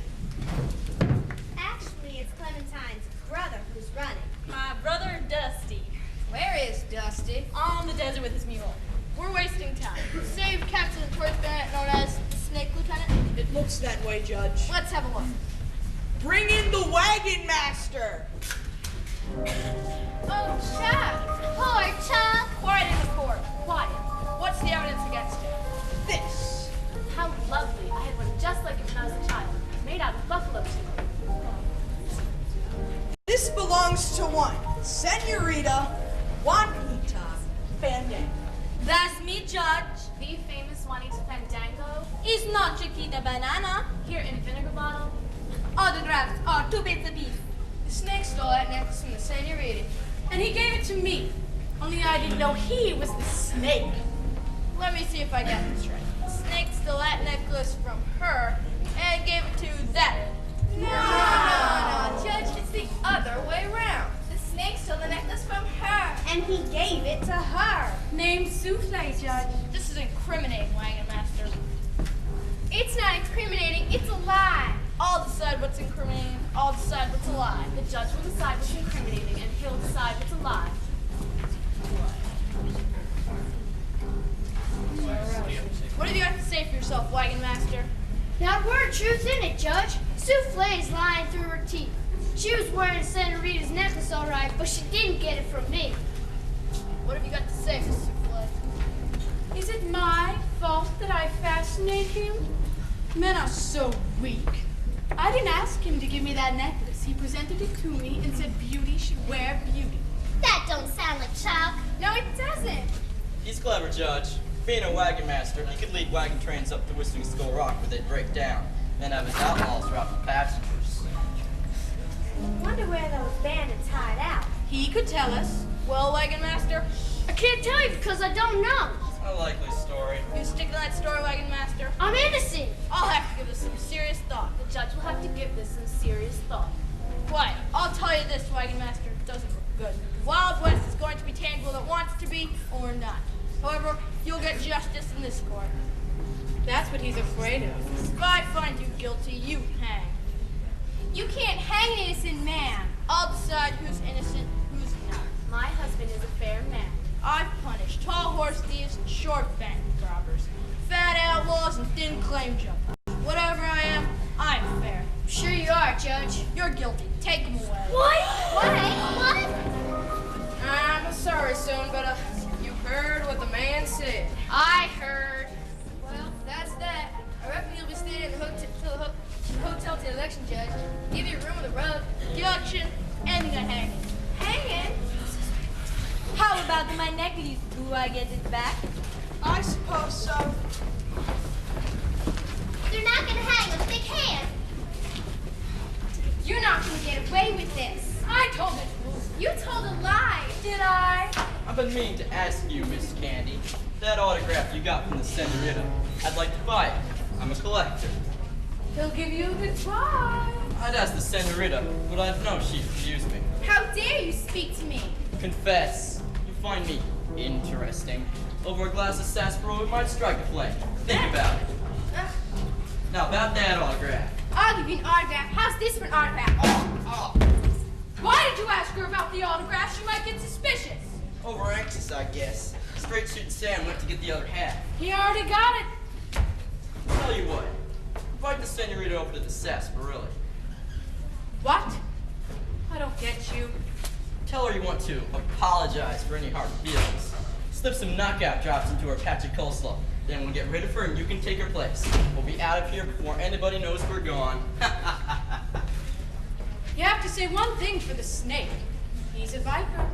Actually, it's Clementine's brother who's running. My brother, Dusty. Where is Dusty? On the desert with his mule. We're wasting time. Save Captain First Lieutenant known as the Snake Lieutenant. It looks that way, Judge. Let's have a look. Bring in the wagon master. Oh, Chuck. Poor Chuck. Quiet in the court. Quiet. What's the evidence against him? This. How lovely. I had one just like it when I was a child. Made out of buffalo skin. This belongs to one Senorita Juanita Fandango. That's me, Judge. The famous Juanita Fandango. Is not Chiquita Banana. Here in Vinegar Bottle. Autographs are 2 bits apiece. The snake stole that necklace from the senorita, and he gave it to me. Only I didn't know he was the snake. Let me see if I got this right. The snake stole that necklace from her and gave it to that. No, Judge, it's the other way around. The snake stole the necklace from her, and he gave it to her. Named Souffle, Judge. This is incriminating, Wagon Master. It's not incriminating, it's a lie. I'll decide what's incriminating. I'll decide what's a lie. The judge will decide what's incriminating, and he'll decide what's a lie. What have you got to say for yourself, Wagon Master? Not a word of truth in it, Judge. Souffle is lying through her teeth. She was wearing Senorita's necklace all right, but she didn't get it from me. What have you got to say, Miss Souffle? Is it my fault that I fascinate him? Men are so weak. I didn't ask him to give me that necklace. He presented it to me and said beauty should wear beauty. That don't sound like Chuck. No, it doesn't. He's clever, Judge. Being a wagon master, he could lead wagon trains up to Whistling Skull Rock where they'd break down, and have his outlaws route the passengers. Wonder where those bandits hide out. He could tell us. Well, Wagon Master, I can't tell you because I don't know. A likely story. you stick to that story, Wagon Master. I'm innocent. I'll have to give this some serious thought. The judge will have to give this some serious thought. Quiet. I'll tell you this, Wagon Master. It doesn't look good. Wild West is going to be tangled it wants to be or not. However, you'll get justice in this court. That's what he's afraid of. If I find you guilty, you hang. You can't hang an innocent man. I'll decide who's innocent, who's not. My husband is a fair man. I've punished tall horse thieves and short bank robbers, fat outlaws and thin claim jumpers. Whatever I am, I'm fair. Sure you are, Judge. You're guilty. Take him away. What? I'm sorry, son, but you heard what the man said. I heard. Well, that's that. I reckon you'll be staying in the hotel till the election, Judge. Give you a room with a rug. destruction, ending a hanging. Hanging? How about my necklace? Do I get it back? I suppose so. They're not gonna hang us. They can't. You're not gonna get away with this. I told it. You told a lie. Did I? I've been meaning to ask you, Miss Candy, that autograph you got from the senorita. I'd like to buy it. I'm a collector. He'll give you the try. I'd ask the senorita, but I'd know she'd refuse me. How dare you speak to me? Confess, you find me interesting. Over a glass of sarsaparilla, we might strike a flame. Think about it. Now, about that autograph. I'll give you an autograph. How's this for an autograph? Why did you ask her about the autograph? She might get suspicious. Over anxious, I guess. Straight shooting Sam went to get the other half. He already got it. Tell you what, invite the senorita over to the sarsaparilla. What? I don't get you. Tell her you want to apologize for any hard feelings. Slip some knockout drops into her patch of coleslaw. Then we'll get rid of her and you can take her place. We'll be out of here before anybody knows we're gone. You have to say one thing for the snake. He's a viper.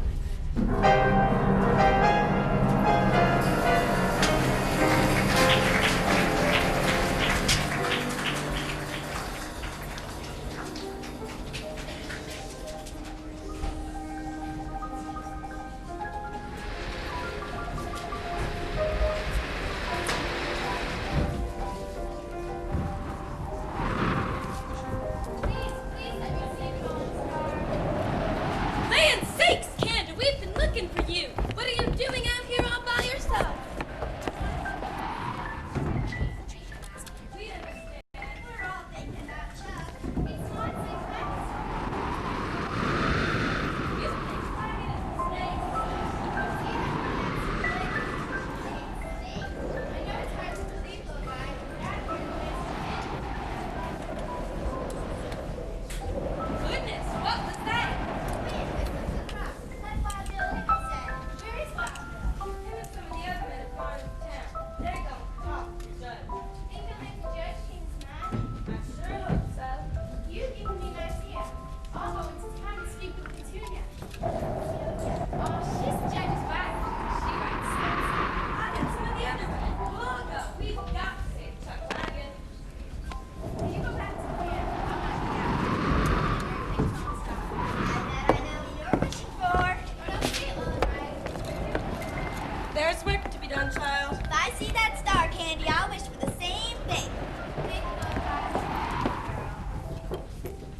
Land's sakes, Candy, we've been looking for you. What are you doing out here all by yourself? We understand. We're all thinking about Chuck. It's not safe next. You think Wagon is a snake? I know it's hard to believe, little guy, but we're out here Goodness, what was that? Where is Bob? Him and some of the other men are part of the town. They're gonna talk to your son. Think you'll make the judge change his mind? I sure hope so. You've given me an idea. I'll go into town and speak with Petunia. Oh, she's the judge's wife. She writes songs. I got some of the other men. Long up. We've got to save Chuck Wagon. Will you go back to camp? I'm not here. Everything's on stop. I bet I know what you're wishing for. Oh, don't say it, Lullaby. There's work to be done, child. If I see that star, Candy, I'll wish for the same thing. Thank you, Lullaby.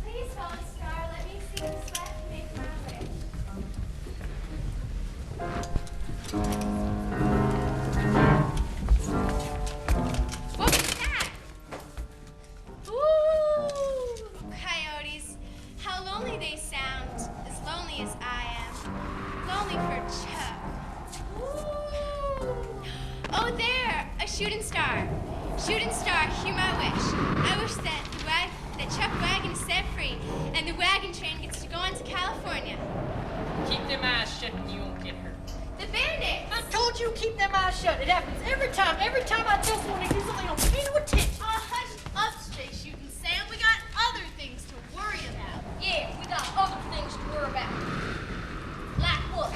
Please, Fallen Star, let me see this left and make my wish. What was that? Ooh, coyotes. How lonely they sound. As lonely as I am. Lonely for Chuck. Ooh. Oh, there, a shooting star. Shooting star, hear my wish. I wish that Chuck Wagon is set free and the wagon train gets to go on to California. Keep them eyes shut and you won't get hurt. The bandits. I told you keep them eyes shut. It happens every time. Every time I tell someone to do something, they don't pay no attention. Hush up, straight shooting Sam. We got other things to worry about. Yeah, we got other things to worry about. Like what?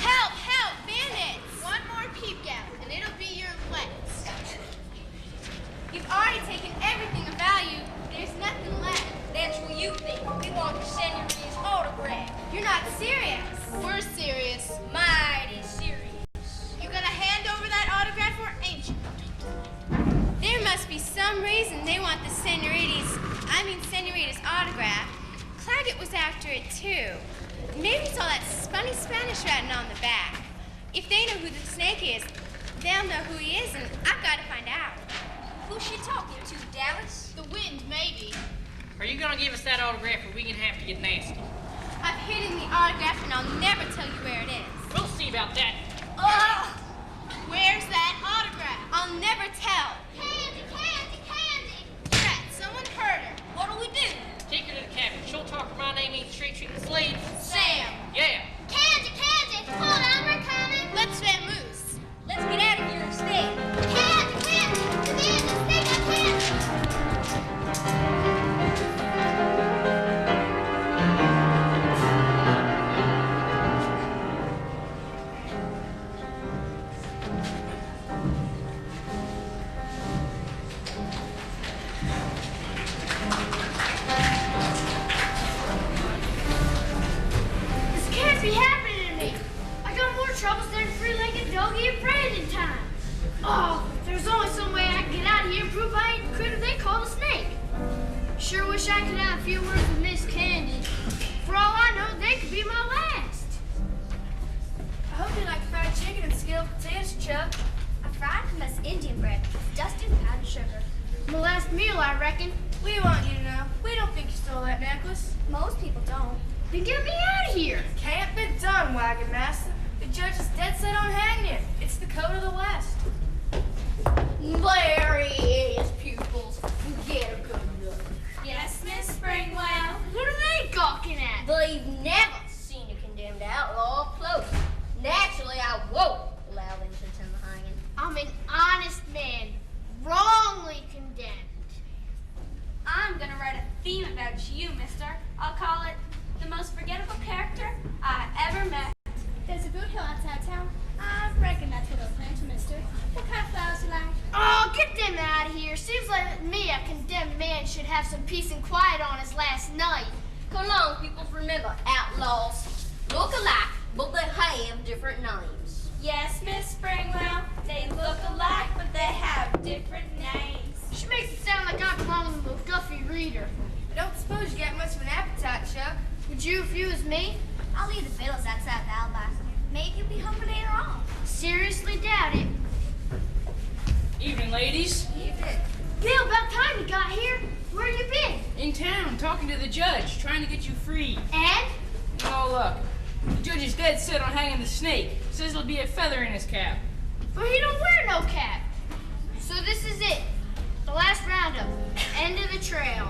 Help, help, bandits. One more peep gap, and it'll be your last. You've already taken everything of value. There's nothing left. That's what you think. We want the senorita's autograph. You're not serious. We're serious. Mighty serious. You gonna hand over that autograph or ain't you? There must be some reason they want the senorita's autograph. Claggett was after it too. Maybe it's all that funny Spanish writing on the back. If they know who the snake is, they'll know who he is, and I've got to find out. Who's she talking to, Dallas? The wind, maybe. Are you gonna give us that autograph or we gonna have to get nasty? I've hidden the autograph, and I'll never tell you where it is. We'll see about that. Ugh! Where's that autograph? I'll never tell. Candy, Candy, Candy! Drat, someone heard her. What'll we do? Take her to the cabin. She'll talk her my name ain't straight shooting slave. Sam. Yeah. Candy, Candy! Hold on, we're coming. Let's vamoose. Let's get out of here instead. Candy, Candy! The bandits, they got Candy! snake. Sure wish I could have a few words with Miss Candy. For all I know, they could be my last. I hope you like fried chicken and scalloped potatoes, Chuck. I fried hummus Indian bread with dusted powdered sugar. My last meal, I reckon. We want you to know, we don't think you stole that necklace. Most people don't. Then get me out of here. Can't be done, Wagon Master. The judge is dead set on hanging you. It's the code of the West. There he is, pupils. Get a good look. Yes, Miss Springwell. What are they gawking at? They've never seen a condemned outlaw up close. Naturally, I won't allow them to attend the hanging. I'm an honest man, wrongly condemned. I'm gonna write a theme about you, mister. I'll call it The Most Forgettable Character I Ever Met. There's a boot hill outside town. I reckon that's what I'll plan to, mister. What kind of flowers you like? Oh, get them out of here. Seems like me, a condemned man, should have some peace and quiet on his last night. Come along, pupils. Remember, outlaws look alike, but they have different names. Yes, Miss Springwell. They look alike, but they have different names. She makes it sound like I belong to the McGuffey Reader. I don't suppose you got much of an appetite, Chuck. Would you if you was me? I'll leave the fiddles outside the alibi. Maybe you'll be hungry later on. Seriously doubt it. Evening, ladies. Bill, about time you got here. Where you been? In town, talking to the judge, trying to get you free. And? Oh, look. The judge is dead set on hanging the snake. Says there'll be a feather in his cap. But he don't wear no cap. So this is it. The last roundup. End of the trail.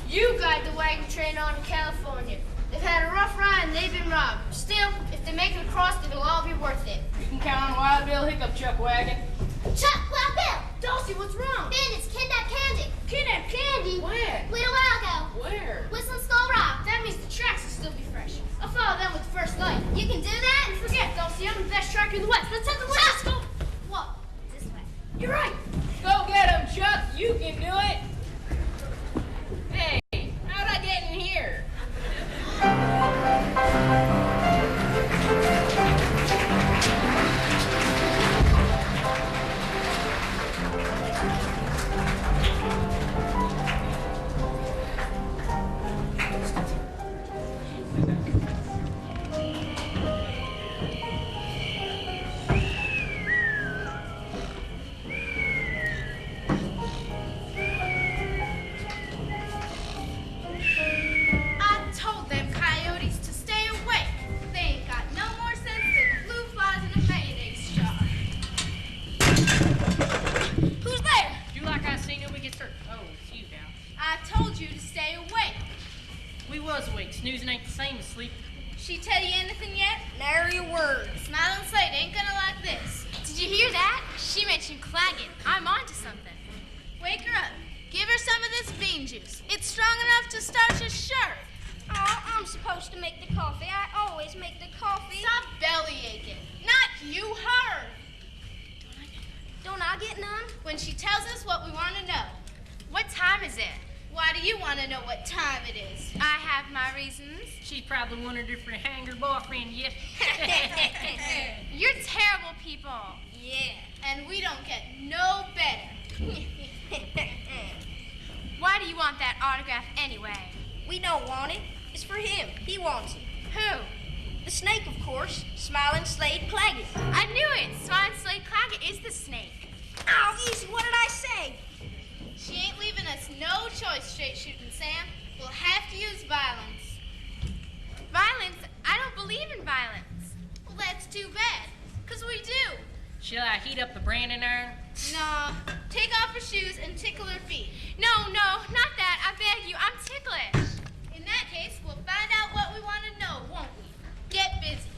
You guide the wagon train on to California. They've had a rough ride and they've been robbed. Still, if they make it across, it'll all be worth it. count on Wild Bill Hiccup Chuck Wagon. Chuck, Wild Bill! Dulcie, what's wrong? Bandits kidnapped Candy. Kidnapped Candy? When? Little while ago. Where? Whistling Skull Rock. That means the tracks will still be fresh. I'll follow them with the first light. You can do that? Forget, Dulcie, I'm the best tracker in the West. Let's head the West. Chuck! What? This way. You're right. Go get him, Chuck. You can do it. Hey, how'd I get in here? I told them coyotes to stay awake. They ain't got no more sense than blue flies in a mayonnaise jar. Who's there? Do like I see nobody gets hurt. Oh, it's you, gal. I told you to stay awake. We was awake. Snoozing ain't the same as sleep. She tell you anything yet? Nary a word. Smiling Slate ain't gonna like this. Did you hear that? She mentioned Claggett. I'm onto something. Wake her up. Give her some of this bean juice. It's strong enough to starch a shirt. Oh, I'm supposed to make the coffee. I always make the coffee. Stop belly aching. Not you, her. Don't I get none? When she tells us what we want to know. What time is it? Why do you want to know what time it is? I have my reasons. She probably wondered if her hang her boyfriend yet. You're terrible people. Yeah. And we don't get no better. Why do you want that autograph anyway? We don't want it. It's for him. He wants it. Who? The snake, of course. Smiling Slade Claggett. I knew it. Swan Slade Claggett is the snake. Oh, easy. What did I say? She ain't leaving us no choice, straight shooting Sam. We'll have to use violence. Violence? I don't believe in violence. Well, that's too bad, 'cause we do. Shall I heat up the branding iron? No. Take off her shoes and tickle her feet. No, not that. I beg you. I'm ticklish. In that case, we'll find out what we want to know, won't we? Get busy.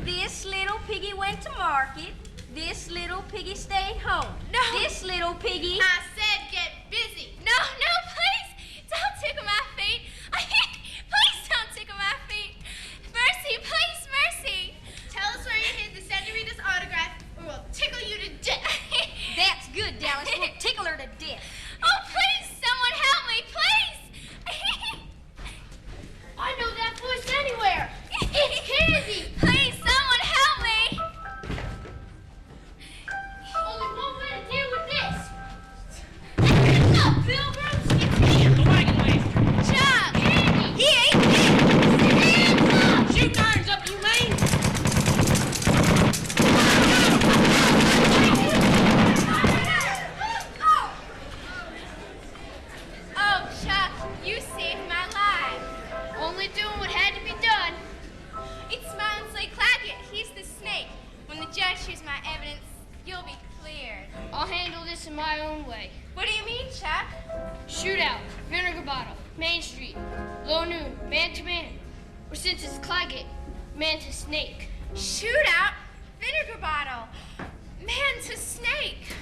This little piggy went to market. This little piggy stayed home. No. This little piggy... I said get busy. No, please. Don't tickle my feet. Please don't tickle my feet. Mercy, please, mercy. Tell us where you hid the senorita's autograph or we'll tickle you to death. That's good, Dallas. We'll tickle her to death. Oh, please, someone help me, please. I know that voice anywhere. It's Candy. Please, someone help me. Only one way to deal with this. Hands up, pilgrims. It's him, the wagon master. Chuck. He ain't dead. Hands up. Shoot irons up, you mean? Oh, Chuck, you saved my life. Only doing what had to be done. It's Smiling Slade Claggett. He's the snake. When the judge hears my evidence, you'll be cleared. I'll handle this in my own way. What do you mean, Chuck? Shootout, vinegar bottle, Main Street, low noon, man to man. Or since it's Claggett, man to snake. Shootout? Vinegar bottle. Man to snake.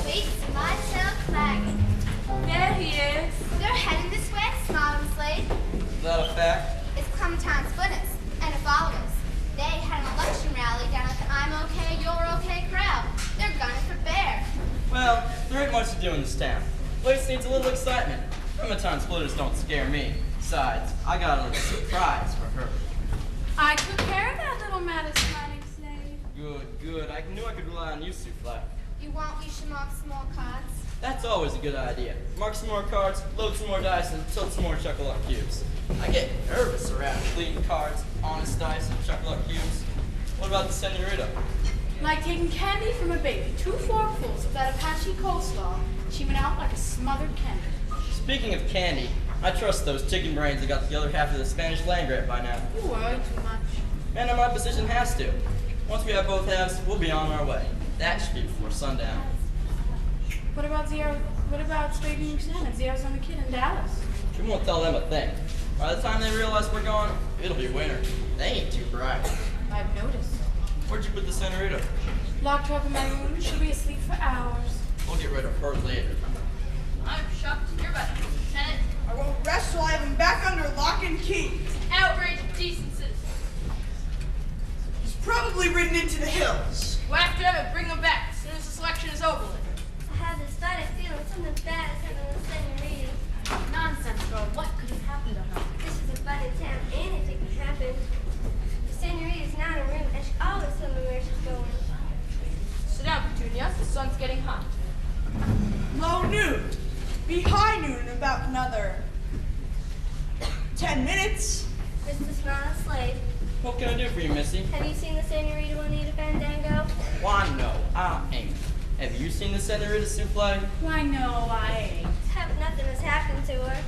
Wait, Smiling Claggett. There he is. They're heading this way, Smiling Slade. Is that a fact? It's Clementine Splitters and her followers. They had an election rally down at the I'm okay, you're okay crowd. They're gunning for Bear. Well, there ain't much to do in this town. Place needs a little excitement. Clementine splitters don't scare me. Besides, I got a little surprise for her. I took care of that little matter, Smiling Slade. Good. I knew I could rely on you, Souffle. You want we should mark some more cards? That's always a good idea. Mark some more cards, load some more dice, and tilt some more chuckle-up cubes. I get nervous around clean cards, honest dice, and chuckle-up cubes. What about the senorita? Like taking candy from a baby, 2 forkfuls of that Apache coleslaw, she went out like a smothered candle. Speaking of candy, I trust those chicken brains that got the other half of the Spanish land grant by now. You worry too much. Man in my position has to. Once we have both halves, we'll be on our way. That should be before sundown. What about Spade and Sam and Zio's on the kid in Dallas? We won't tell them a thing. By the time they realize we're gone, it'll be winter. They ain't too bright. I've noticed. Where'd you put the senorita? Locked her up in my room. She'll be asleep for hours. We'll get rid of her later. I'm shocked to hear about it, Lieutenant. I won't rest till I have him back under lock and key. Outrage of decency. He's probably ridden into the hills. We'll have to have it bring him back as soon as the selection is over with. I have this funny feeling something bad is happening to Senorita. Nonsense, girl. What could have happened to her? This is a funny town. Anything can happen. The Senorita's not in a room, and she always tells me where she's going. Sit down, Petunia. The sun's getting hot. Low noon. Be high noon in about another 10 minutes. Mr. Smiling Slave, What can I do for you, Missy? have you seen the Senorita Juanita Fandango? Why, no, I ain't. Have you seen the senorita souffle? Why, no, I ain't. Nothing has happened to her.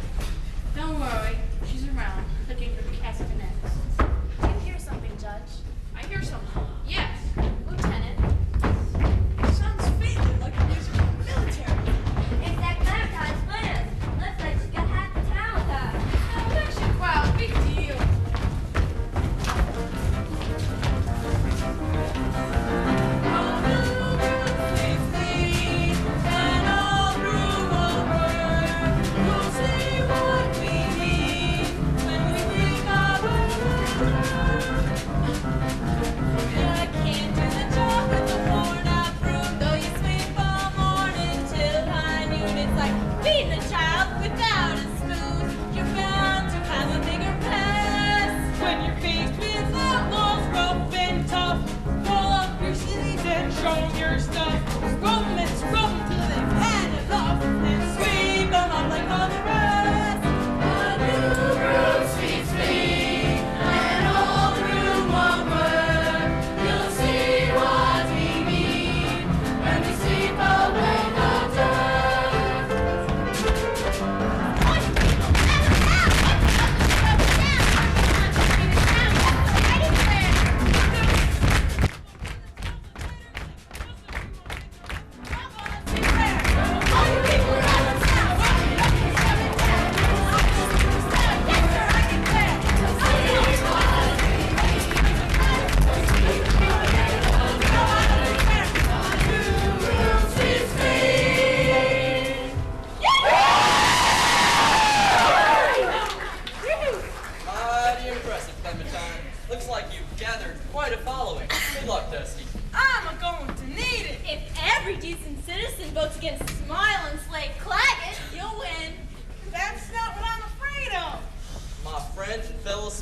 Don't worry. She's around, looking for the castanets. Do you hear something, Judge? I hear something. Yes. Lieutenant? Sounds faintly like the music from the military. It's that Clementine's friend. Looks like she's got half the town with her. Election cloud, big deal.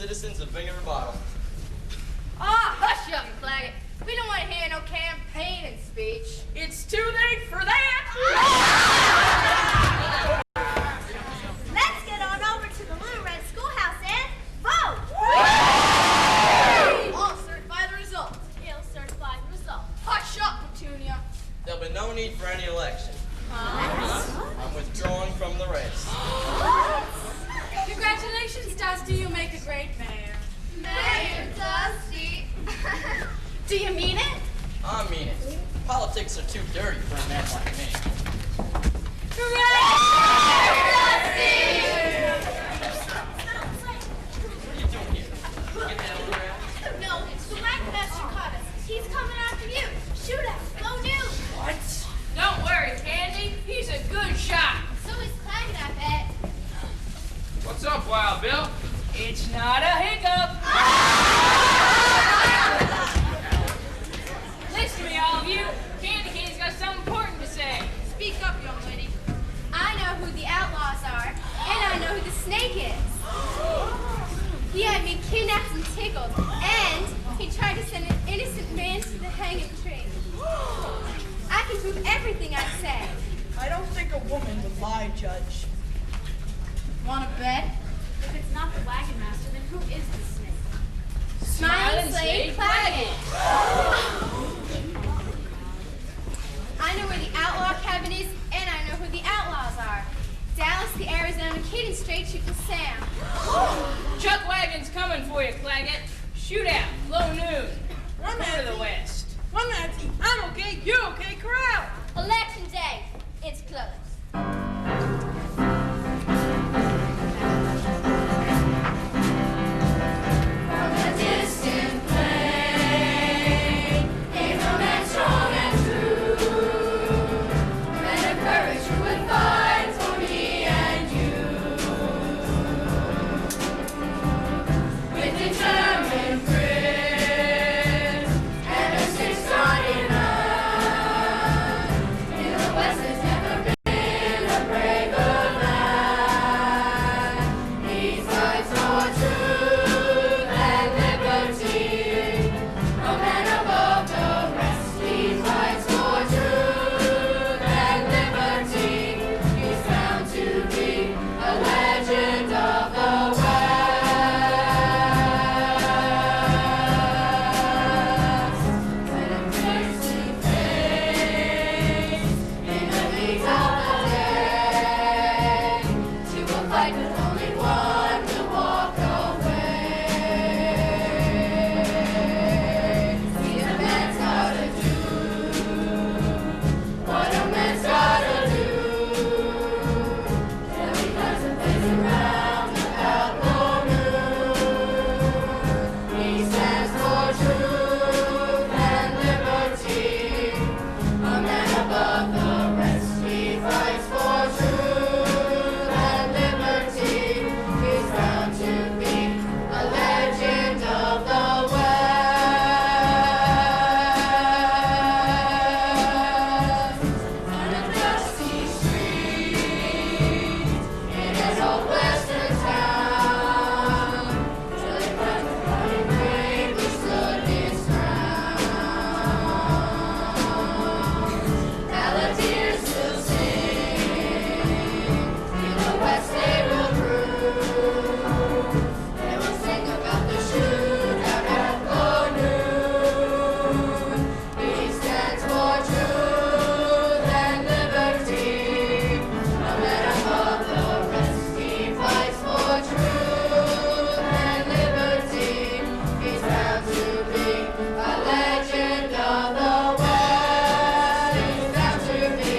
citizens of Vinegar Bottle. Ah, hush up, Claggett. We don't want to hear no campaigning speech. It's too late for that. Let's get on over to the Little Red Schoolhouse and vote! I'll certify the results. He'll certify the result. Hush up, Petunia. There'll be no need for any election. I'm withdrawing from the race. Congratulations, Dusty. You make a great mayor. Mayor Dusty. Do you mean it? I mean it. Politics are too dirty for a man like me. What are you doing here? Get that on the ground? No, it's the wagon master caught us. He's coming after you. Shoot us. Go news. What? Don't worry, Candy. He's a good shot. So is Claggett, I bet. What's up, Wild Bill? It's not a hiccup. Listen to me, all of you. Candy Cane's got something important to say. Speak up, young lady. I know who the outlaws are, and I know who the snake is. He had me kidnapped and tickled, and he tried to send an innocent man to the hanging tree. I can prove everything I say. I don't think a woman would lie, Judge. Want to bet? If it's not the wagon master, then who is the snake? Smiling Slade Claggett. I know where the outlaw cabin is, and I know who the outlaws are. Dallas to Arizona, Kid straight shoot to Sam. Chuck Wagons coming for you, Claggett. Shoot out, low noon. One Over to minute. the west. One minute. I'm okay. You're okay. Corral. Election day. It's close. From a distant plain came a man strong and true, men of courage who would fight for me and you. With determined grit and a six-sided hand, in the West has never been a braver land. He fights for truth and liberty, a man above the rest. He fights for truth and liberty. He's found to be a legend of the West. When a thirsty face in the heat of the day, to a fight but only one will walk away. See, a man's gotta do what a man's gotta do. Till he comes and plays around about no noon. He stands for truth and liberty, a man above the rest. He fights for truth and liberty. He's bound to be a legend of the West. On a dusty street in an old western town, till he found the bloody grave which stood his ground. Balladeers will sing, in the West they will prove. They will sing about the shootout at low noon. He stands for truth and liberty, a man above the rest. He fights for truth and liberty. He's bound to be a legend of the West. He's bound to be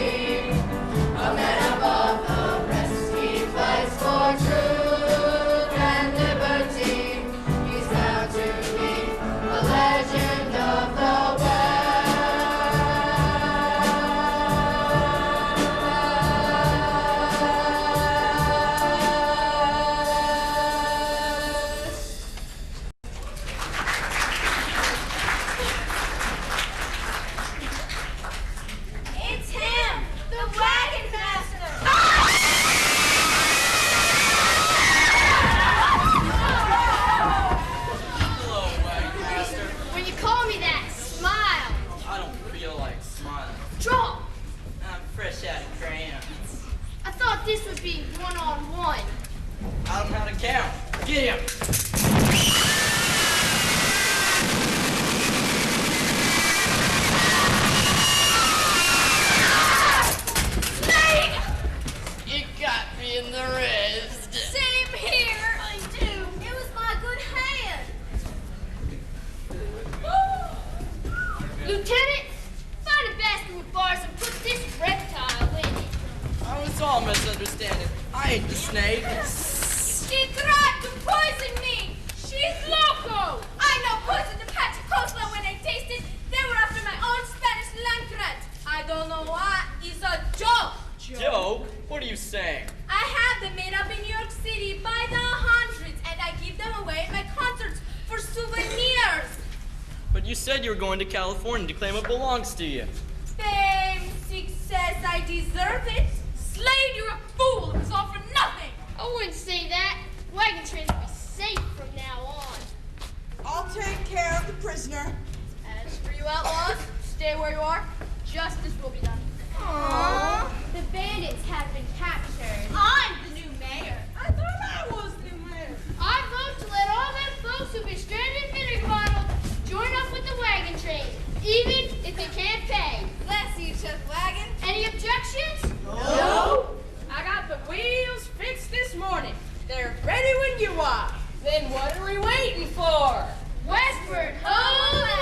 a man above the rest. He fights for truth and liberty. He's bound to be a legend of the West. It's him, the Wagon Master. Hello, Wagon Master. When you call me that, smile. I don't feel like smiling. Draw. I'm fresh out of crayons. I thought this would be one-on-one. I don't know how to count. Get him. You got me in the wrist. Same here. I do. It was my good hand. Lieutenant, find a basket with bars and put this reptile in it. Oh, it's all misunderstanding. I ain't the snake. She tried to poison me. She's loco. I know poison to patch a coleslaw when I tasted. They were after my own Spanish land grant. I don't know why. It's a joke. Joke? What are you saying? I have them made up in New York City by the hundreds, and I give them away at my concerts for souvenirs. But you said you were going to California to claim what belongs to you. Fame, success, I deserve it. Slade, you're a fool. It was all for nothing. I wouldn't say that. Wagon trains will be safe from now on. I'll take care of the prisoner. As for you outlaws, stay where you are. Justice will be done. Aww. The bandits have been captured. I'm the new mayor. I thought I was the mayor. I vote to let all them folks who've been stranded in vinegar bottle join up with the wagon train, even if they can't pay. Bless you, Chuck Wagon. Any objections? No. I got the wheel Then what are we waiting for? Westward, ho!